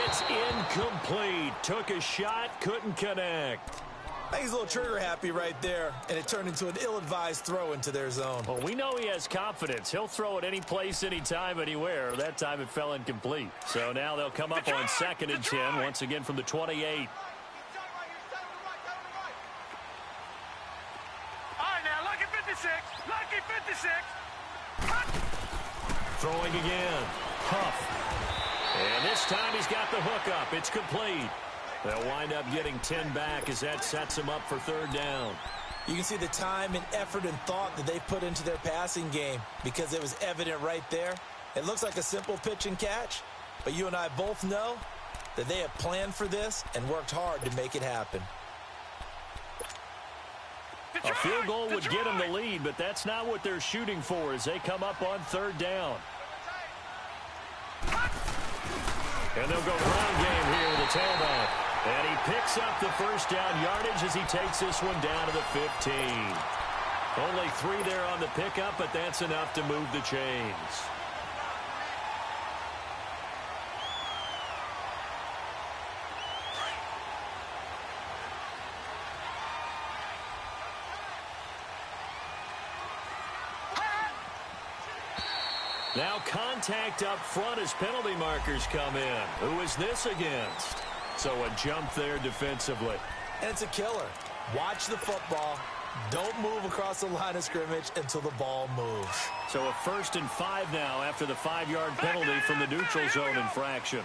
It's incomplete. Took a shot, couldn't connect. I think he's a little trigger happy right there, and it turned into an ill-advised throw into their zone. Well, we know he has confidence. He'll throw it any place, anytime, anywhere. That time it fell incomplete. So now they'll come up on 2nd and 10, once again from the 28. Throwing again. Huff. And this time he's got the hook up. It's complete. They'll wind up getting 10 back as that sets them up for third down. You can see the time and effort and thought that they put into their passing game because it was evident right there. It looks like a simple pitch and catch, but you and I both know that they have planned for this and worked hard to make it happen. A field goal would get them the lead, but that's not what they're shooting for as they come up on third down. And they'll go ground game here with the tailback. And he picks up the first down yardage as he takes this one down to the 15. Only 3 there on the pickup, but that's enough to move the chains. Now contact up front as penalty markers come in. Who is this against? So a jump there defensively. And it's a killer. Watch the football. Don't move across the line of scrimmage until the ball moves. So a 1st and 5 now after the 5-yard penalty from the neutral zone infraction.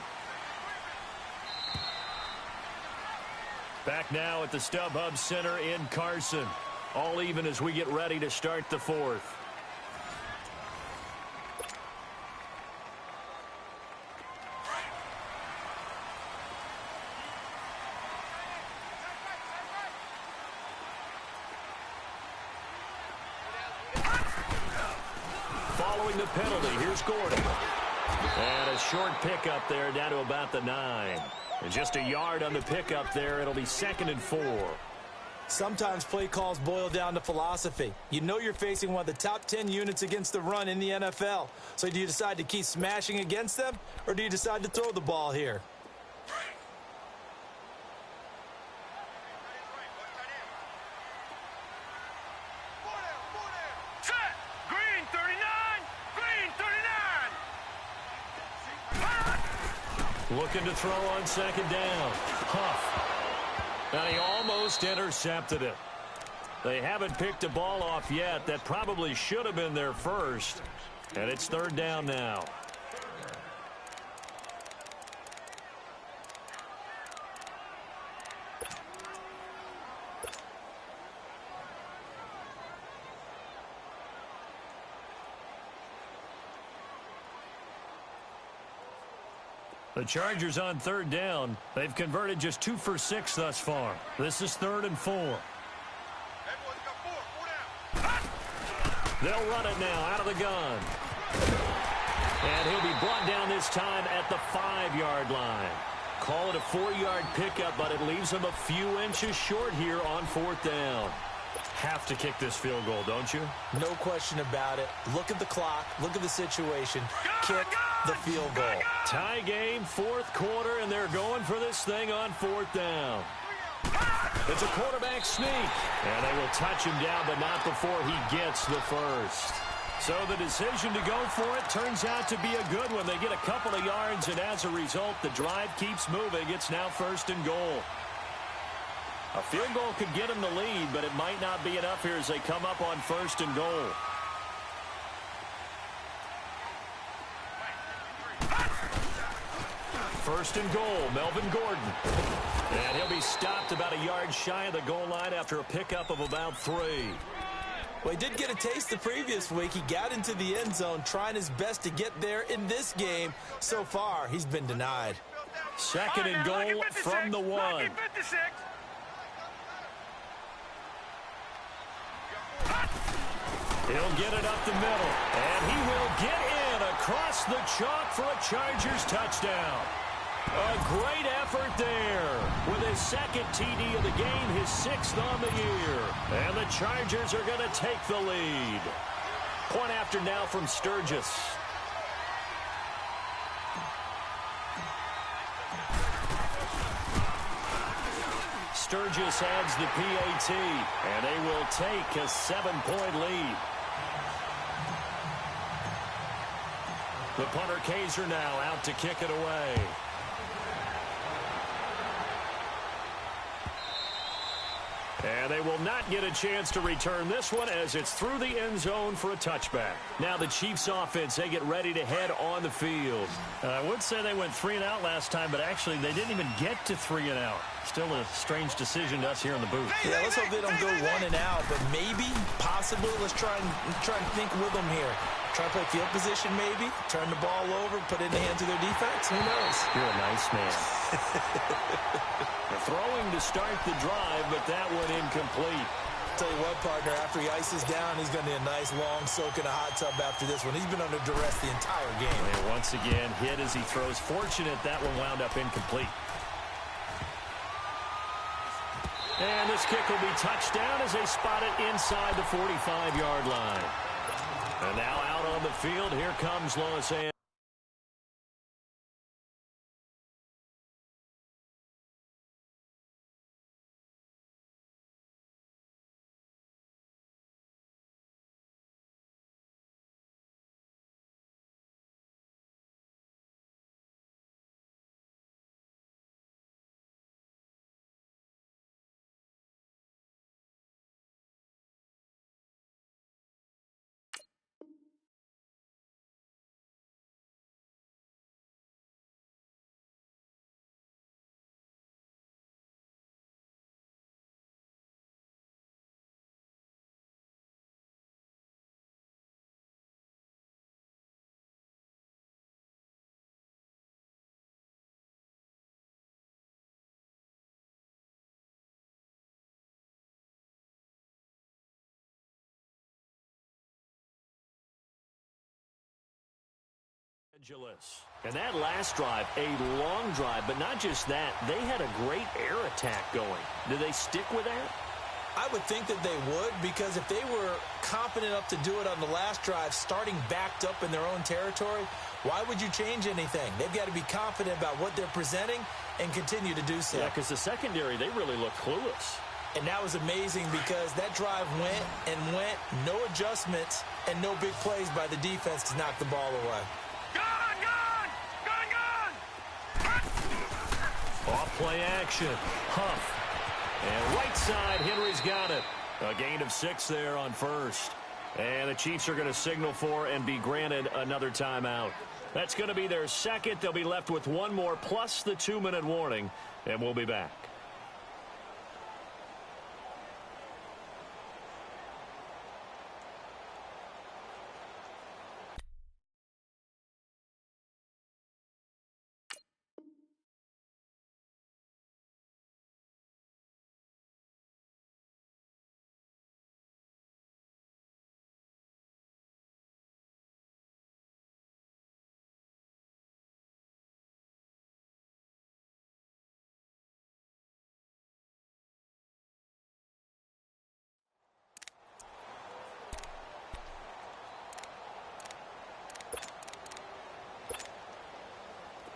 Back now at the StubHub Center in Carson. All even as we get ready to start the 4th. Following the penalty, here's Gordon. And a short pickup there down to about the 9. And just a yard on the pickup there. It'll be 2nd and 4. Sometimes play calls boil down to philosophy. You know you're facing one of the top 10 units against the run in the NFL. So do you decide to keep smashing against them, or do you decide to throw the ball here? Looking to throw on 2nd down. Huff. And he almost intercepted it. They haven't picked a ball off yet. That probably should have been their first. And it's 3rd down now. The Chargers on 3rd down. They've converted just 2 for 6 thus far. This is 3rd and 4. They'll run it now out of the gun. And he'll be brought down this time at the 5-yard line. Call it a 4-yard pickup, but it leaves him a few inches short here on 4th down. Have to kick this field goal, don't you? No question about it. Look at the clock. Look at the situation. Kick the field goal. Tie game, 4th quarter, and they're going for this thing on 4th down. It's a quarterback sneak. And they will touch him down, but not before he gets the first. So the decision to go for it turns out to be a good one. They get a couple of yards, and as a result, the drive keeps moving. It's now 1st and goal. A field goal could get them the lead, but it might not be enough here as they come up on 1st and goal. First and goal, Melvin Gordon. And he'll be stopped about a yard shy of the goal line after a pickup of about 3. Well, he did get a taste the previous week. He got into the end zone trying his best to get there in this game. So far, he's been denied. 2nd and goal from the 1. He'll get it up the middle, and he will get in across the chalk for a Chargers touchdown. A great effort there with his 2nd TD of the game, his 6th on the year. And the Chargers are going to take the lead. Point after now from Sturgis. Sturgis adds the PAT, and they will take a 7-point lead. The punter Kaiser now out to kick it away. And they will not get a chance to return this one as it's through the end zone for a touchback. Now the Chiefs offense, they get ready to head on the field. I would say they went 3 and out last time, but actually they didn't even get to 3 and out. Still a strange decision to us here in the booth. Yeah, let's hope they don't go 1 and out, but maybe, possibly, let's try and think with them here. Try to play field position maybe, turn the ball over, put it in the hands of their defense. Who knows? You're a nice man. They're throwing to start the drive, but that one incomplete. Tell you what, partner, after he ices down, he's going to need a nice long soak in a hot tub after this one. He's been under duress the entire game. And once again, hit as he throws. Fortunate that one wound up incomplete. And this kick will be touched down as they spot it inside the 45-yard line. And now out on the field, here comes Los Angeles. And that last drive, a long drive, but not just that, they had a great air attack going. Do they stick with that? I would think that they would, because if they were confident enough to do it on the last drive, starting backed up in their own territory, why would you change anything? They've got to be confident about what they're presenting and continue to do so. Yeah, because the secondary, they really look clueless. And that was amazing because that drive went and went, no adjustments, and no big plays by the defense to knock the ball away. Off play action. Huff. And right side, Henry's got it. A gain of 6 there on first. And the Chiefs are going to signal for and be granted another timeout. That's going to be their second. They'll be left with one more plus the 2-minute warning. And we'll be back.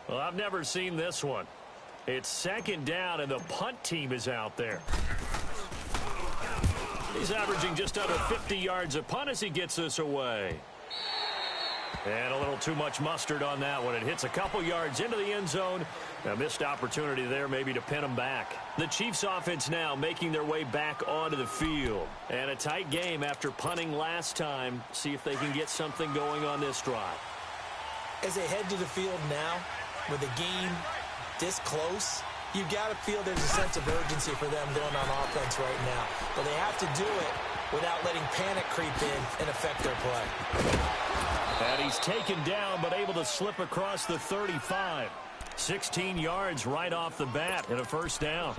Well, I've never seen this one. It's second down, and the punt team is out there. He's averaging just under 50 yards a punt as he gets this away. And a little too much mustard on that one. It hits a couple yards into the end zone. A missed opportunity there maybe to pin him back. The Chiefs offense now making their way back onto the field. And a tight game after punting last time. See if they can get something going on this drive. As they head to the field now, with a game this close, you've got to feel there's a sense of urgency for them going on offense right now. But they have to do it without letting panic creep in and affect their play. And he's taken down, but able to slip across the 35. 16 yards right off the bat and a first down.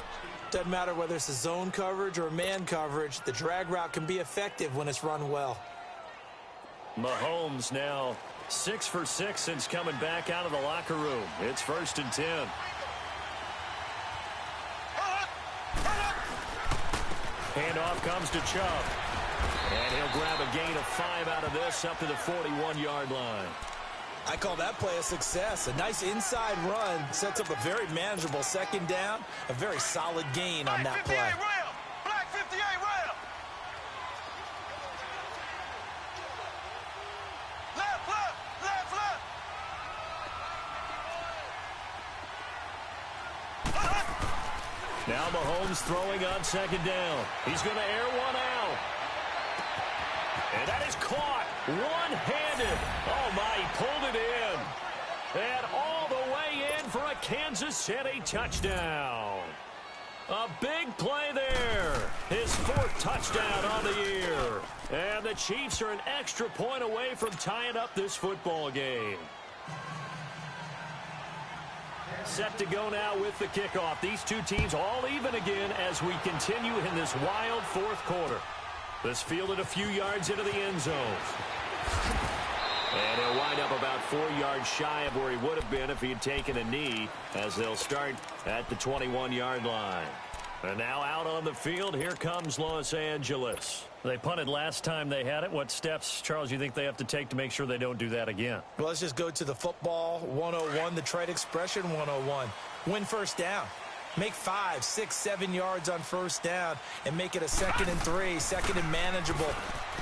Doesn't matter whether it's a zone coverage or man coverage, the drag route can be effective when it's run well. Mahomes now 6 for 6 since coming back out of the locker room. It's 1st and 10. Handoff comes to Chubb. And he'll grab a gain of 5 out of this up to the 41-yard line. I call that play a success. A nice inside run sets up a very manageable second down. A very solid gain on that play. Black 58 rail. Left, left, left, left. Now Mahomes throwing on second down. He's going to air one out. And that is caught one-handed. Oh, my, he pulled it in. And all the way in for a Kansas City touchdown. A big play there. His 4th touchdown on the year. And the Chiefs are an extra point away from tying up this football game. Set to go now with the kickoff. These two teams all even again as we continue in this wild 4th quarter. This fielded a few yards into the end zone. And he'll wind up about 4 yards shy of where he would have been if he had taken a knee, as they'll start at the 21-yard line. And now out on the field, here comes Los Angeles. They punted last time they had it. What steps, Charles, you think they have to take to make sure they don't do that again? Well, let's just go to the football 101, the trade expression 101. Win first down. Make 5, 6, 7 yards on first down and make it a 2nd and 3, 2nd and manageable.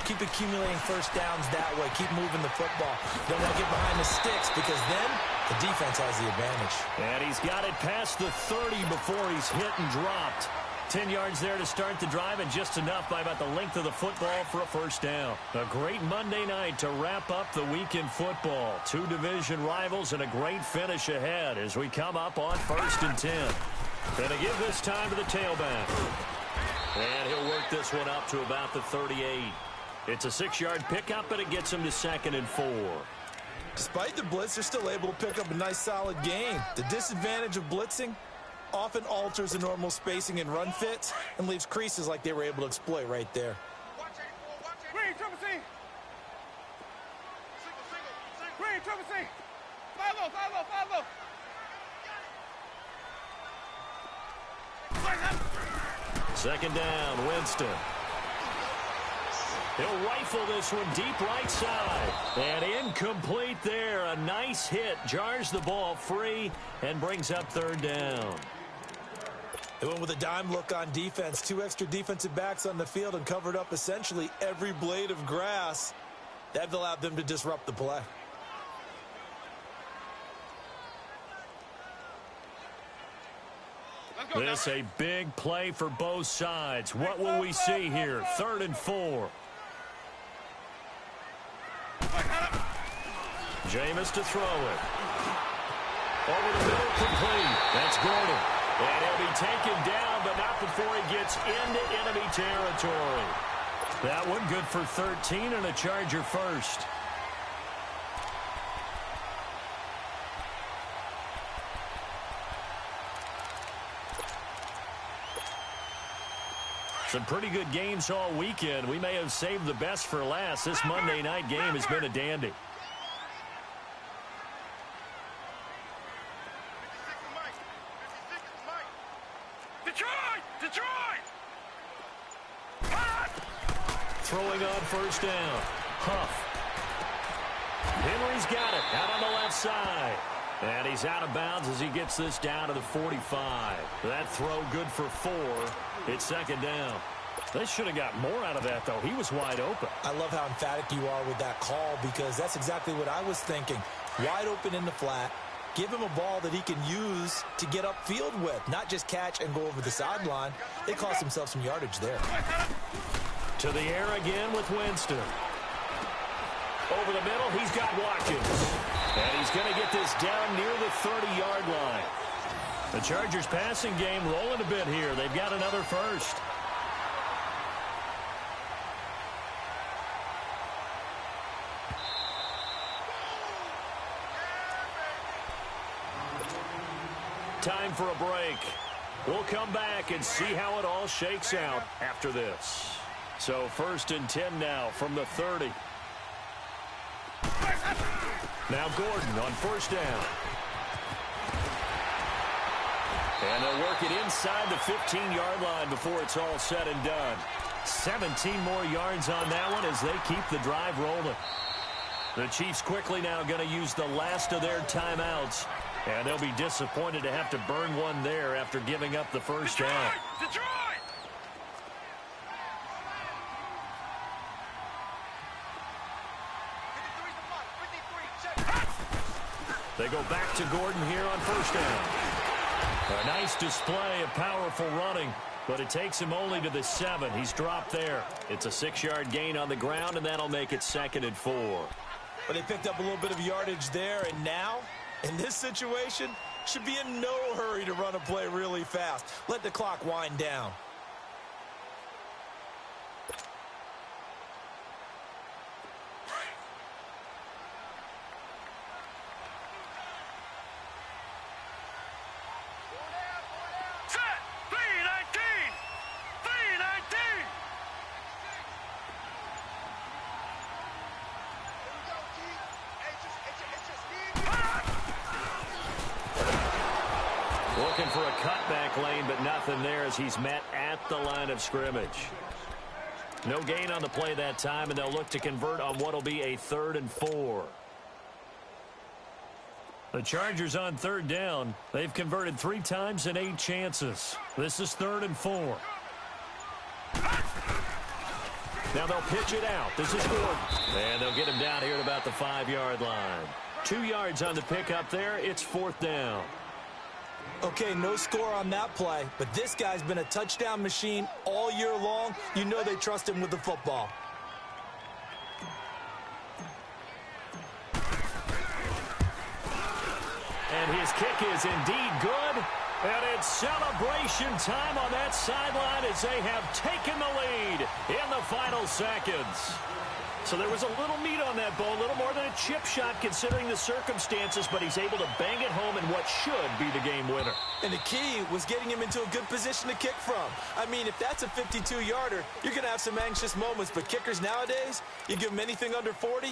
Keep accumulating first downs that way. Keep moving the football. Don't want to get behind the sticks because then the defense has the advantage. And he's got it past the 30 before he's hit and dropped. 10 yards there to start the drive and just enough by about the length of the football for a first down. A great Monday night to wrap up the week in football. 2 division rivals and a great finish ahead as we come up on 1st and 10. Gonna give this time to the tailback. And he'll work this one up to about the 38. It's a 6-yard pickup, and it gets him to 2nd and 4. Despite the blitz, they're still able to pick up a nice, solid gain. The disadvantage of blitzing often alters the normal spacing and run fits and leaves creases like they were able to exploit right there. Green, triple C. Green, triple C. 5-0, 5-0, 5-0. Second down, Winston. He'll rifle this one deep right side. And incomplete there. A nice hit. Jars the ball free and brings up 3rd down. They went with a dime look on defense. 2 extra defensive backs on the field and covered up essentially every blade of grass. That allowed them to disrupt the play. This a big play for both sides. What will we see here? 3rd and 4. Jameis to throw it. Over the middle, complete. That's Gordon. And he'll be taken down, but not before he gets into enemy territory. That one good for 13 and a Charger first. Some pretty good games all weekend. We may have saved the best for last. This Monday night game has been a dandy. Throwing on first down. Huff. Henry's got it out on the left side. And he's out of bounds as he gets this down to the 45. That throw good for 4. It's 2nd down. They should have got more out of that, though. He was wide open. I love how emphatic you are with that call because that's exactly what I was thinking. Wide open in the flat. Give him a ball that he can use to get upfield with, not just catch and go over the sideline. They cost themselves some yardage there. To the air again with Winston. Over the middle, he's got Watkins. And he's going to get this down near the 30-yard line. The Chargers passing game rolling a bit here. They've got another first. Time for a break. We'll come back and see how it all shakes out after this. So 1st and 10 now from the 30. Now Gordon on first down. And they'll work it inside the 15-yard line before it's all said and done. 17 more yards on that one as they keep the drive rolling. The Chiefs quickly now going to use the last of their timeouts. And they'll be disappointed to have to burn one there after giving up the first down. They go back to Gordon here on first down. A nice display of powerful running, but it takes him only to the 7. He's dropped there. It's a 6-yard gain on the ground, and that'll make it 2nd and 4. But they picked up a little bit of yardage there, and now, in this situation, should be in no hurry to run a play really fast. Let the clock wind down. Looking for a cutback lane, but nothing there as he's met at the line of scrimmage. No gain on the play that time, and they'll look to convert on what will be a 3rd and 4. The Chargers on 3rd down. They've converted 3 times in 8 chances. This is 3rd and 4. Now they'll pitch it out. This is Gordon. And they'll get him down here at about the 5-yard line. 2 yards on the pickup there. It's 4th down. Okay, no score on that play, but this guy's been a touchdown machine all year long. You know they trust him with the football. And his kick is indeed good. And it's celebration time on that sideline as they have taken the lead in the final seconds. So there was a little meat on that ball, a little more than a chip shot considering the circumstances, but he's able to bang it home in what should be the game winner. And the key was getting him into a good position to kick from. I mean, if that's a 52-yarder, you're going to have some anxious moments, but kickers nowadays, you give them anything under 40,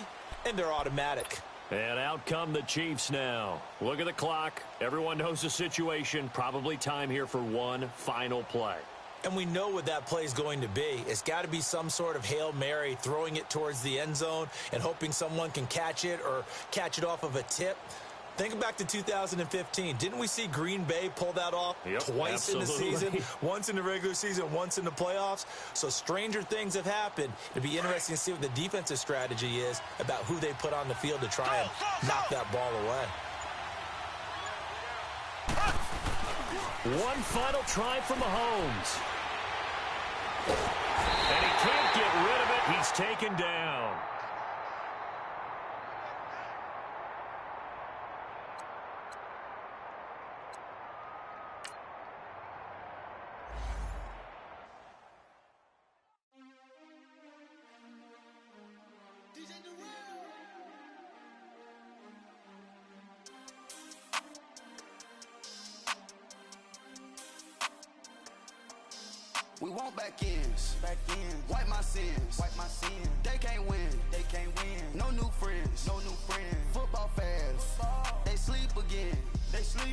and they're automatic. And out come the Chiefs now. Look at the clock. Everyone knows the situation. Probably time here for one final play. And we know what that play is going to be. It's got to be some sort of Hail Mary, throwing it towards the end zone and hoping someone can catch it or catch it off of a tip. Think back to 2015. Didn't we see Green Bay pull that off twice in the season? Once in the regular season, once in the playoffs. So stranger things have happened. It'd be interesting to see what the defensive strategy is about who they put on the field to try and knock that ball away. One final try from Mahomes. And he can't get rid of it. He's taken down. We want back ends. Wipe my sins. They can't win. No new friends. Football fans. They sleep again.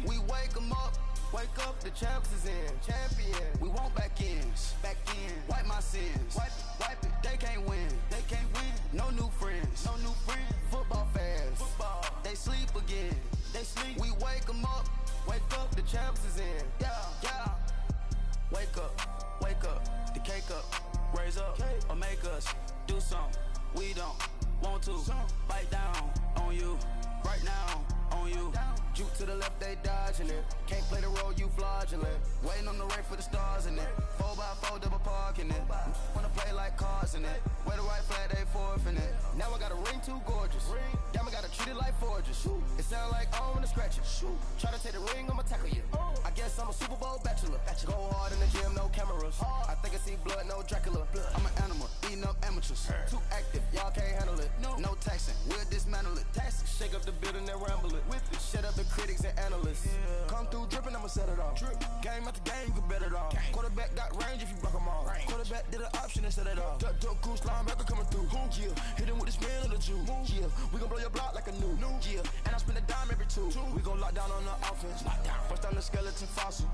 We wake them up. The champs is in. We want back ends. Wipe my sins. Wipe it. They can't win. No new friends. Football fans. They sleep again. We wake them up. The champs is in. Yeah. Wake up, the cake up, raise up, or make us do something we don't want to. Bite down on you, right now on you. Juke to the left, they dodging it. Can't play the role, you fraudulent. Waiting on the race for the stars in it. 4x4 double parking it. Wanna play like cars in it. Wear the white flag, they forfeit it. Now I got a ring too gorgeous. Damn, I gotta treat it like forges. It sound like I wanna scratch it. Try to take the ring, I'ma tackle you. I guess I'm a Super Bowl bachelor. Go hard in the gym, no cameras. I think I see blood, no Dracula. I'm an animal, eating up amateurs. Too active, y'all can't handle it. No taxing, we'll dismantle it. Shake up the building and ramble it. Shut up the critics and analysts. Come through dripping, I'ma set it off. Game after game, you can bet it off. Quarterback got range if you block them all. Quarterback did an option and set it off. Duck goose linebacker coming through. Yeah, hit him with the spin of the Jew. Yeah, we gon' blow your block like a new. Yeah, and I spend a dime every two. We gon' lock down on the offense. Bust down the skeleton fossil.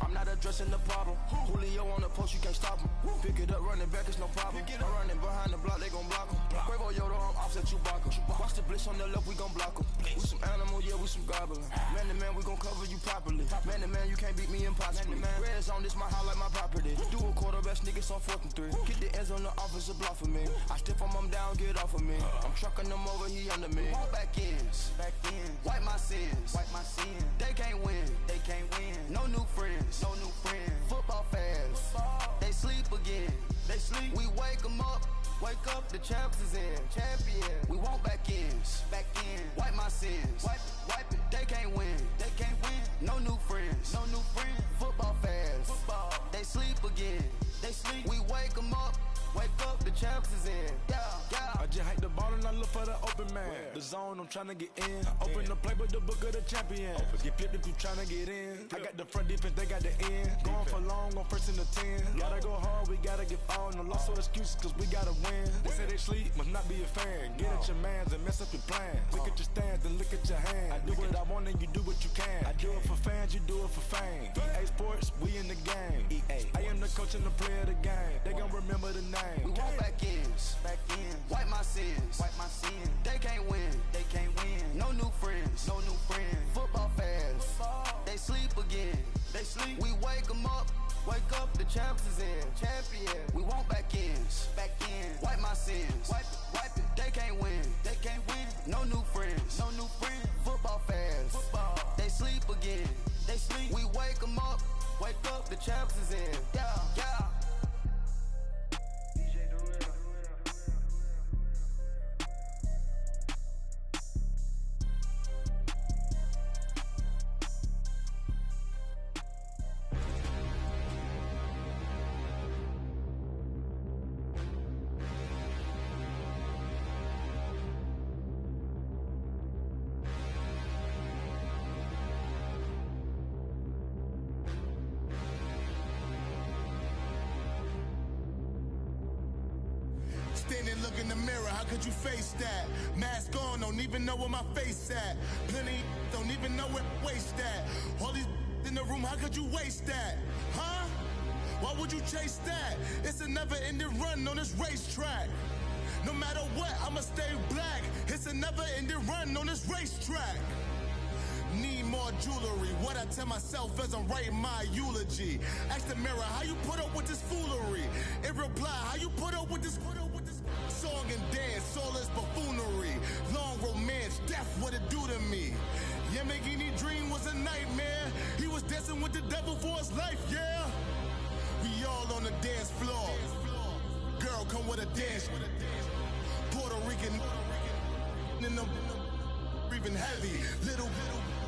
I'm not a dress in the problem. Julio on the post, you can't stop him. Pick it up, running back, it's no problem. I'm running behind the block, they gon' block him. Quavo Yoda, I'm offset Chewbacca. Watch the blitz on the left, we gon' block him. We some animal, yeah, we some goblin. Man to man, we gon' cover you properly. Man to man, you can't beat me impossibly. Red zone, this my highlight, my property. Do a quarter best niggas on 4th and 3. Get the ends on the offensive block for me. I stiff him down, get off of me. I'm trucking them over, he under me. Walk back ends, wipe my sins, They can't win, No new friends, Football fast, they sleep again. We wake them up, the champs is in. Champion, we want back ends, wipe my sins, wipe it. They can't win, No new friends, Football fast, they sleep again. We wake them up, the champs is in. Yeah. I just hike the ball and I look for the open man. The zone, I'm tryna get in. Open the playbook, the book of the champion. Get flipped if you tryna get in. I got the front defense, they got the end. Going for long, on 1st and 10. Gotta go hard, we gotta give all. No loss or excuses, cause we gotta win. They say they sleep, must not be a fan. Get at your mans and mess up your plan. Look at your stands and look at your hands. I do what I want and you do what you can. I do it for fans, you do it for fame. EA Sports, we in the game. I am the coach and the player of the game. They gon' remember the name. We want back ends, wipe my sins, They can't win, No new friends, Football fast, they sleep again. We wake them up, the champs is in. Champion, we want back ends, wipe my sins, wipe it. They can't win, No new friends, Football fast, they sleep again. We wake them up, the champs is in. Yeah. Standing, look in the mirror, how could you face that? Mask on, don't even know where my face at. Plenty, don't even know where waste at. All these in the room, how could you waste that? Huh? Why would you chase that? It's a never-ending run on this racetrack. No matter what, I'ma stay black. It's a never-ending run on this racetrack. Need more jewelry, what I tell myself as I'm writing my eulogy. Ask the mirror, how you put up with this foolery? It reply, how you put up with this song and dance, soulless buffoonery. Long romance, death, what it do to me? Yamagini dream was a nightmare. He was dancing with the devil for his life, yeah. We all on the dance floor. Girl, come with a dance. Puerto Rican in the breathing heavy. Little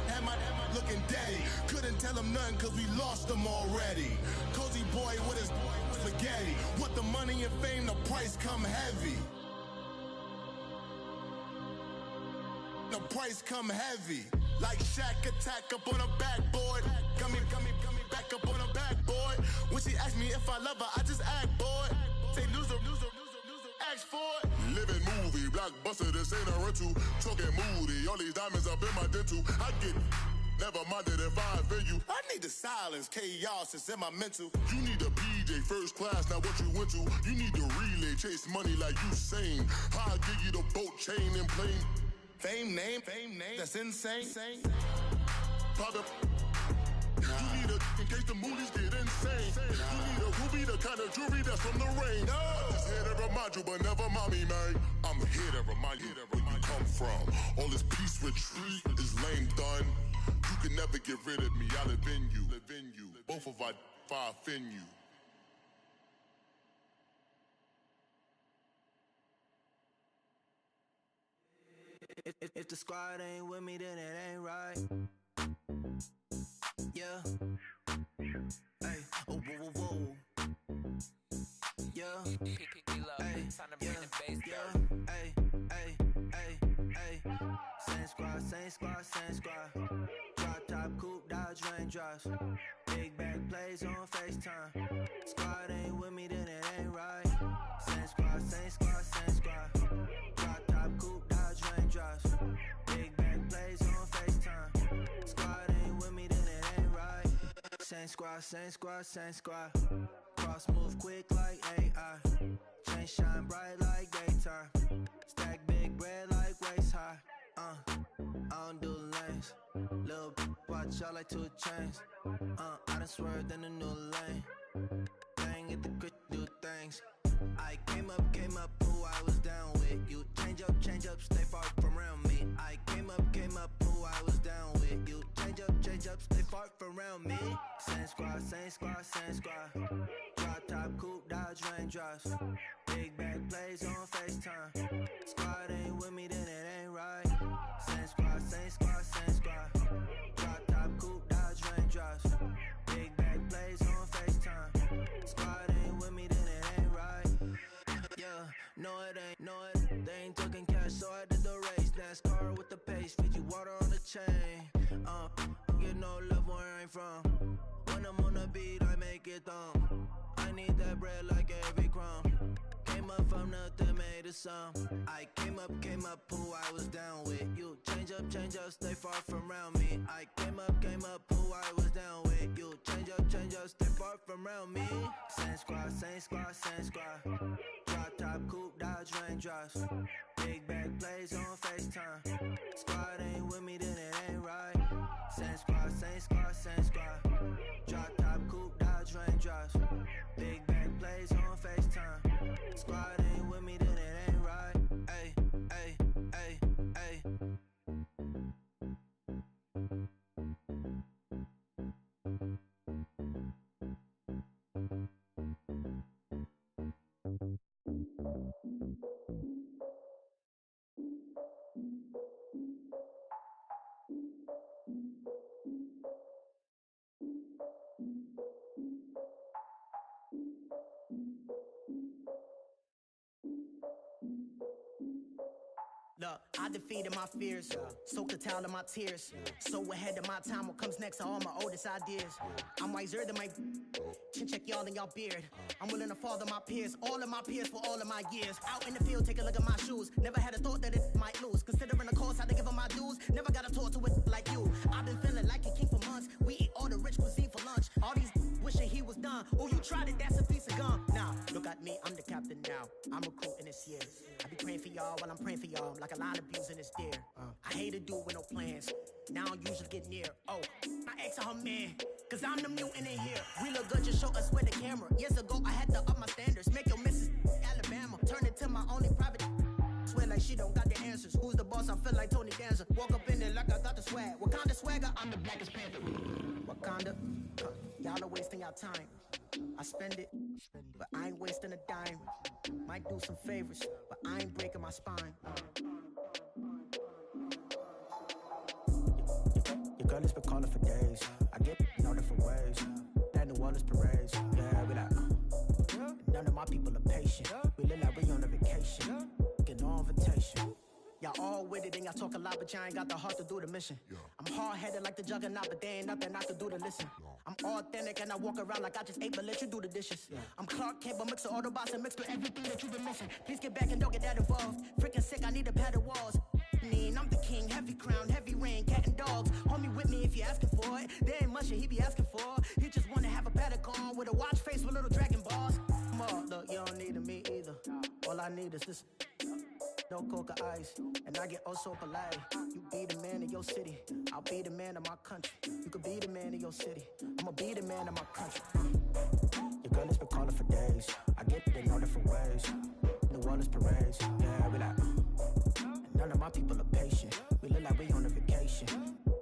had my looking daddy. Couldn't tell him nothing cause we lost him already. Cozy boy with his spaghetti. With the money and fame, the price come heavy. The price come heavy. Like Shaq attack up on a backboard. Coming back up on a backboard. When she asked me if I love her, I just act bored. Say loser, ask for it. Living movie, blockbuster, this ain't a rental. Talking moody, all these diamonds up in my dental. I get never minded if I offend you. I need the silence, chaos is in my mental. You need a PJ first class, not what you went to. You need to relay, chase money like you sane. I'll give you the boat, chain, and plane. Fame name, that's insane. Private. You need a in case the movies get insane. You need a ruby, the kind of jewelry that's from the rain. I'm just here to remind you, but never mind me, man. I'm here to remind you where you come from. All this peace retreat is lame done. You can never get rid of me. I live in you. Both of our fire offend you. If the squad ain't with me, then it ain't right. Yeah. Hey. Oh, whoa, whoa, whoa. Yeah. Hey. Yeah. Hey. Hey. Hey. Hey. Same squad. Drop top, coupe, Dodge raindrops. Big back plays on FaceTime. Squad ain't with me, then it ain't right. Same squad. Drop top, coupe, Dodge raindrops. Big back plays on FaceTime. Squad ain't with me, then it ain't right. Same squad, same squad, same squad. Cross move quick like AI. Chain shine bright like daytime. Stack big bread like waist high. I don't do lanes. Little watch out like 2 chains. I done swerved in a new lane. Bang at the grit, do things. I came up, who I was down with. You change up, stay far from around me. I came up, who I was down with. You change up, stay far from around me. Same squad, same squad, same squad. Drop top, coupe, dodge, raindrops. Big bag plays on FaceTime. Squad ain't with me, then it ain't right. Same squad, same squad, same squad. Drop top, coupe, dodge, raindrops. Big bag plays on FaceTime. Squad ain't with me, then it ain't right. Yeah, no it ain't, they ain't talking cash, so I did the race. NASCAR with the pace, feed you water on the chain. Get no love where I'm from. When I'm on the beat, I make it thumb. I need that bread like every crumb. Came up from nothing, made a sum. I came up, who I was down with. You change up, stay far from around me. I came up, who I was down with. You change up, stay far from around me. Same squad, same squad, same squad. Drop top, coupe, dodge, raindrops. Big bag plays on FaceTime. Squad ain't with me, then it ain't right. Same squad, same squad, same squad. Drop top, coupe, dodge, raindrops. Big bag plays on FaceTime. Squad ain't with me, then it ain't right. Ay, ay, ay, ay. Look, I defeated my fears, soaked a towel in my tears. So ahead of my time, what comes next are all my oldest ideas. I'm wiser than my chin check y'all in y'all beard. I'm willing to father my peers, all of my peers for all of my years. Out in the field, take a look at my shoes. Never had a thought that it might lose. Considering the cost, I had to give up my dues. Never got a talk to it like you. I've been feeling like a king for months. We eat all the rich cuisine for lunch. All these wishing he was done. Oh, you tried it, that's a piece of gum. Nah, look at me, I'm the captain now. I'm recruiting this year. I be praying for y'all while I'm praying for y'all. Like a line of abusing this deer. I hate to do it with no plans. Now I don't usually get near. Oh, my ex and her man. Cause I'm the mutant in here. We look good, just show us with the camera. Years ago, I had to up my standards. Make your missus Alabama. Turn it to my only private. Swear like she don't got the answers. Who's the boss? I feel like Tony Danza. Walk up in there like I got the swag. Wakanda swagger, I'm the blackest panther. Wakanda, y'all are wasting your time. I spend it, but I ain't wasting a dime. Might do some favors, but I ain't breaking my spine. Your girl has been calling for days. I get no different ways. That New Orleans parades. Yeah, we like, none of my people are patient. We look like we on a vacation. Get no invitation. Y'all all with it and y'all talk a lot, but y'all ain't got the heart to do the mission. I'm hard-headed like the juggernaut, but there ain't nothing I can do to listen. I'm authentic and I walk around like I just ate, but let you do the dishes. I'm Clark Kent, but mix the Autobots and mix with everything that you've been missing. Please get back and don't get that involved. Freaking sick, I need a padded walls. I'm the king, heavy crown, heavy rain, cat and dogs. Homie with me if you're asking for it. There ain't much that he be asking for. He just wanna have a paddock on with a watch face with little dragon balls. Look, you don't need me either. All I need is this. No coca ice, and I get oh so polite. You be the man of your city, I'll be the man of my country. You could be the man of your city, I'ma be the man of my country. Your girl has been calling for days. I get it in all different ways. New Orleans parades, yeah, we like. And none of my people are patient. We look like we on a vacation.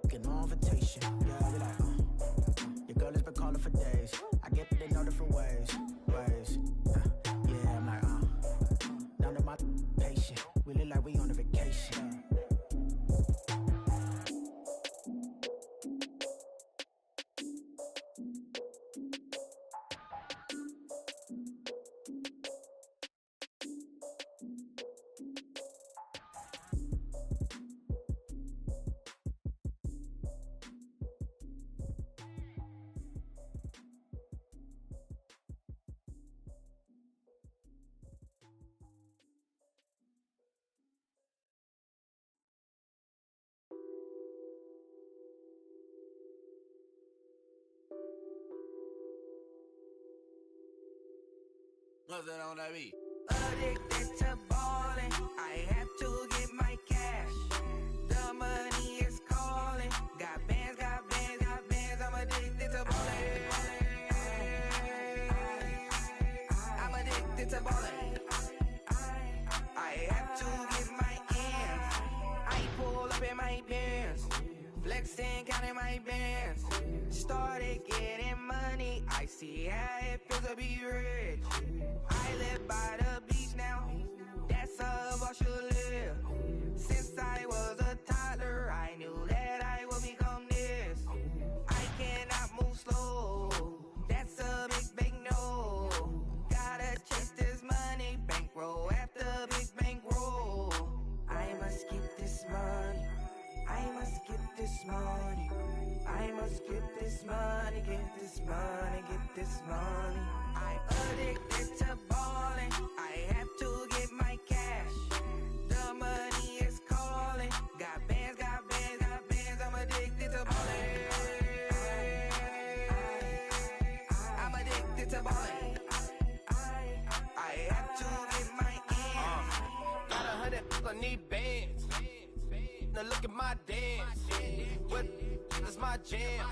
Get no invitation, yeah, we like. Your girl has been calling for days. I get it in all different ways. Yeah, I'm like, none of my patient. We look like we on a vacation. What's that on that beat? Addicted to ballin', I have to get my cash. The money is calling. Got bands, got bands, got bands. I'm addicted to ballin'. I'm addicted to ballin'. I have to get my ends. I pull up in my pants, flexing, counting my bands. Started getting money. I see how it feels to be rich. I live by the beach now. That's how I should live. Since I was a toddler, I knew that I would become this. I cannot move slow. That's a big no. Gotta chase this money, bankroll after big bankroll. I must get this money. I must get this money. I must get this money, get this money, get this money. I'm addicted to ballin'. I have to get my cash. The money is calling. Got bands, got bands, got bands. I'm addicted to ballin'. I'm addicted to ballin'. I have to get my ends. Got 100, I need bands. Now look at my dance. What is my jam?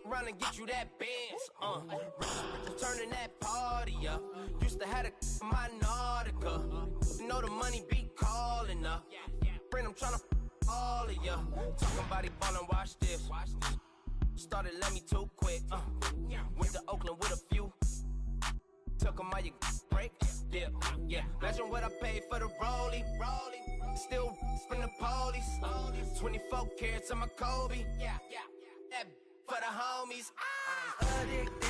Run and get you that bands. Turning that party up. Used to have a my Nautica. You know the money be calling up. Friend, I'm tryna all of ya. Talking about he ballin', watch this. Started let me too quick. Went to Oakland with a few. Took 'em all you break. Dip. Yeah. Imagine what I paid for the rollie. Still from the police. 24 carats on my Kobe. Yeah. That for the homies. I'm addicted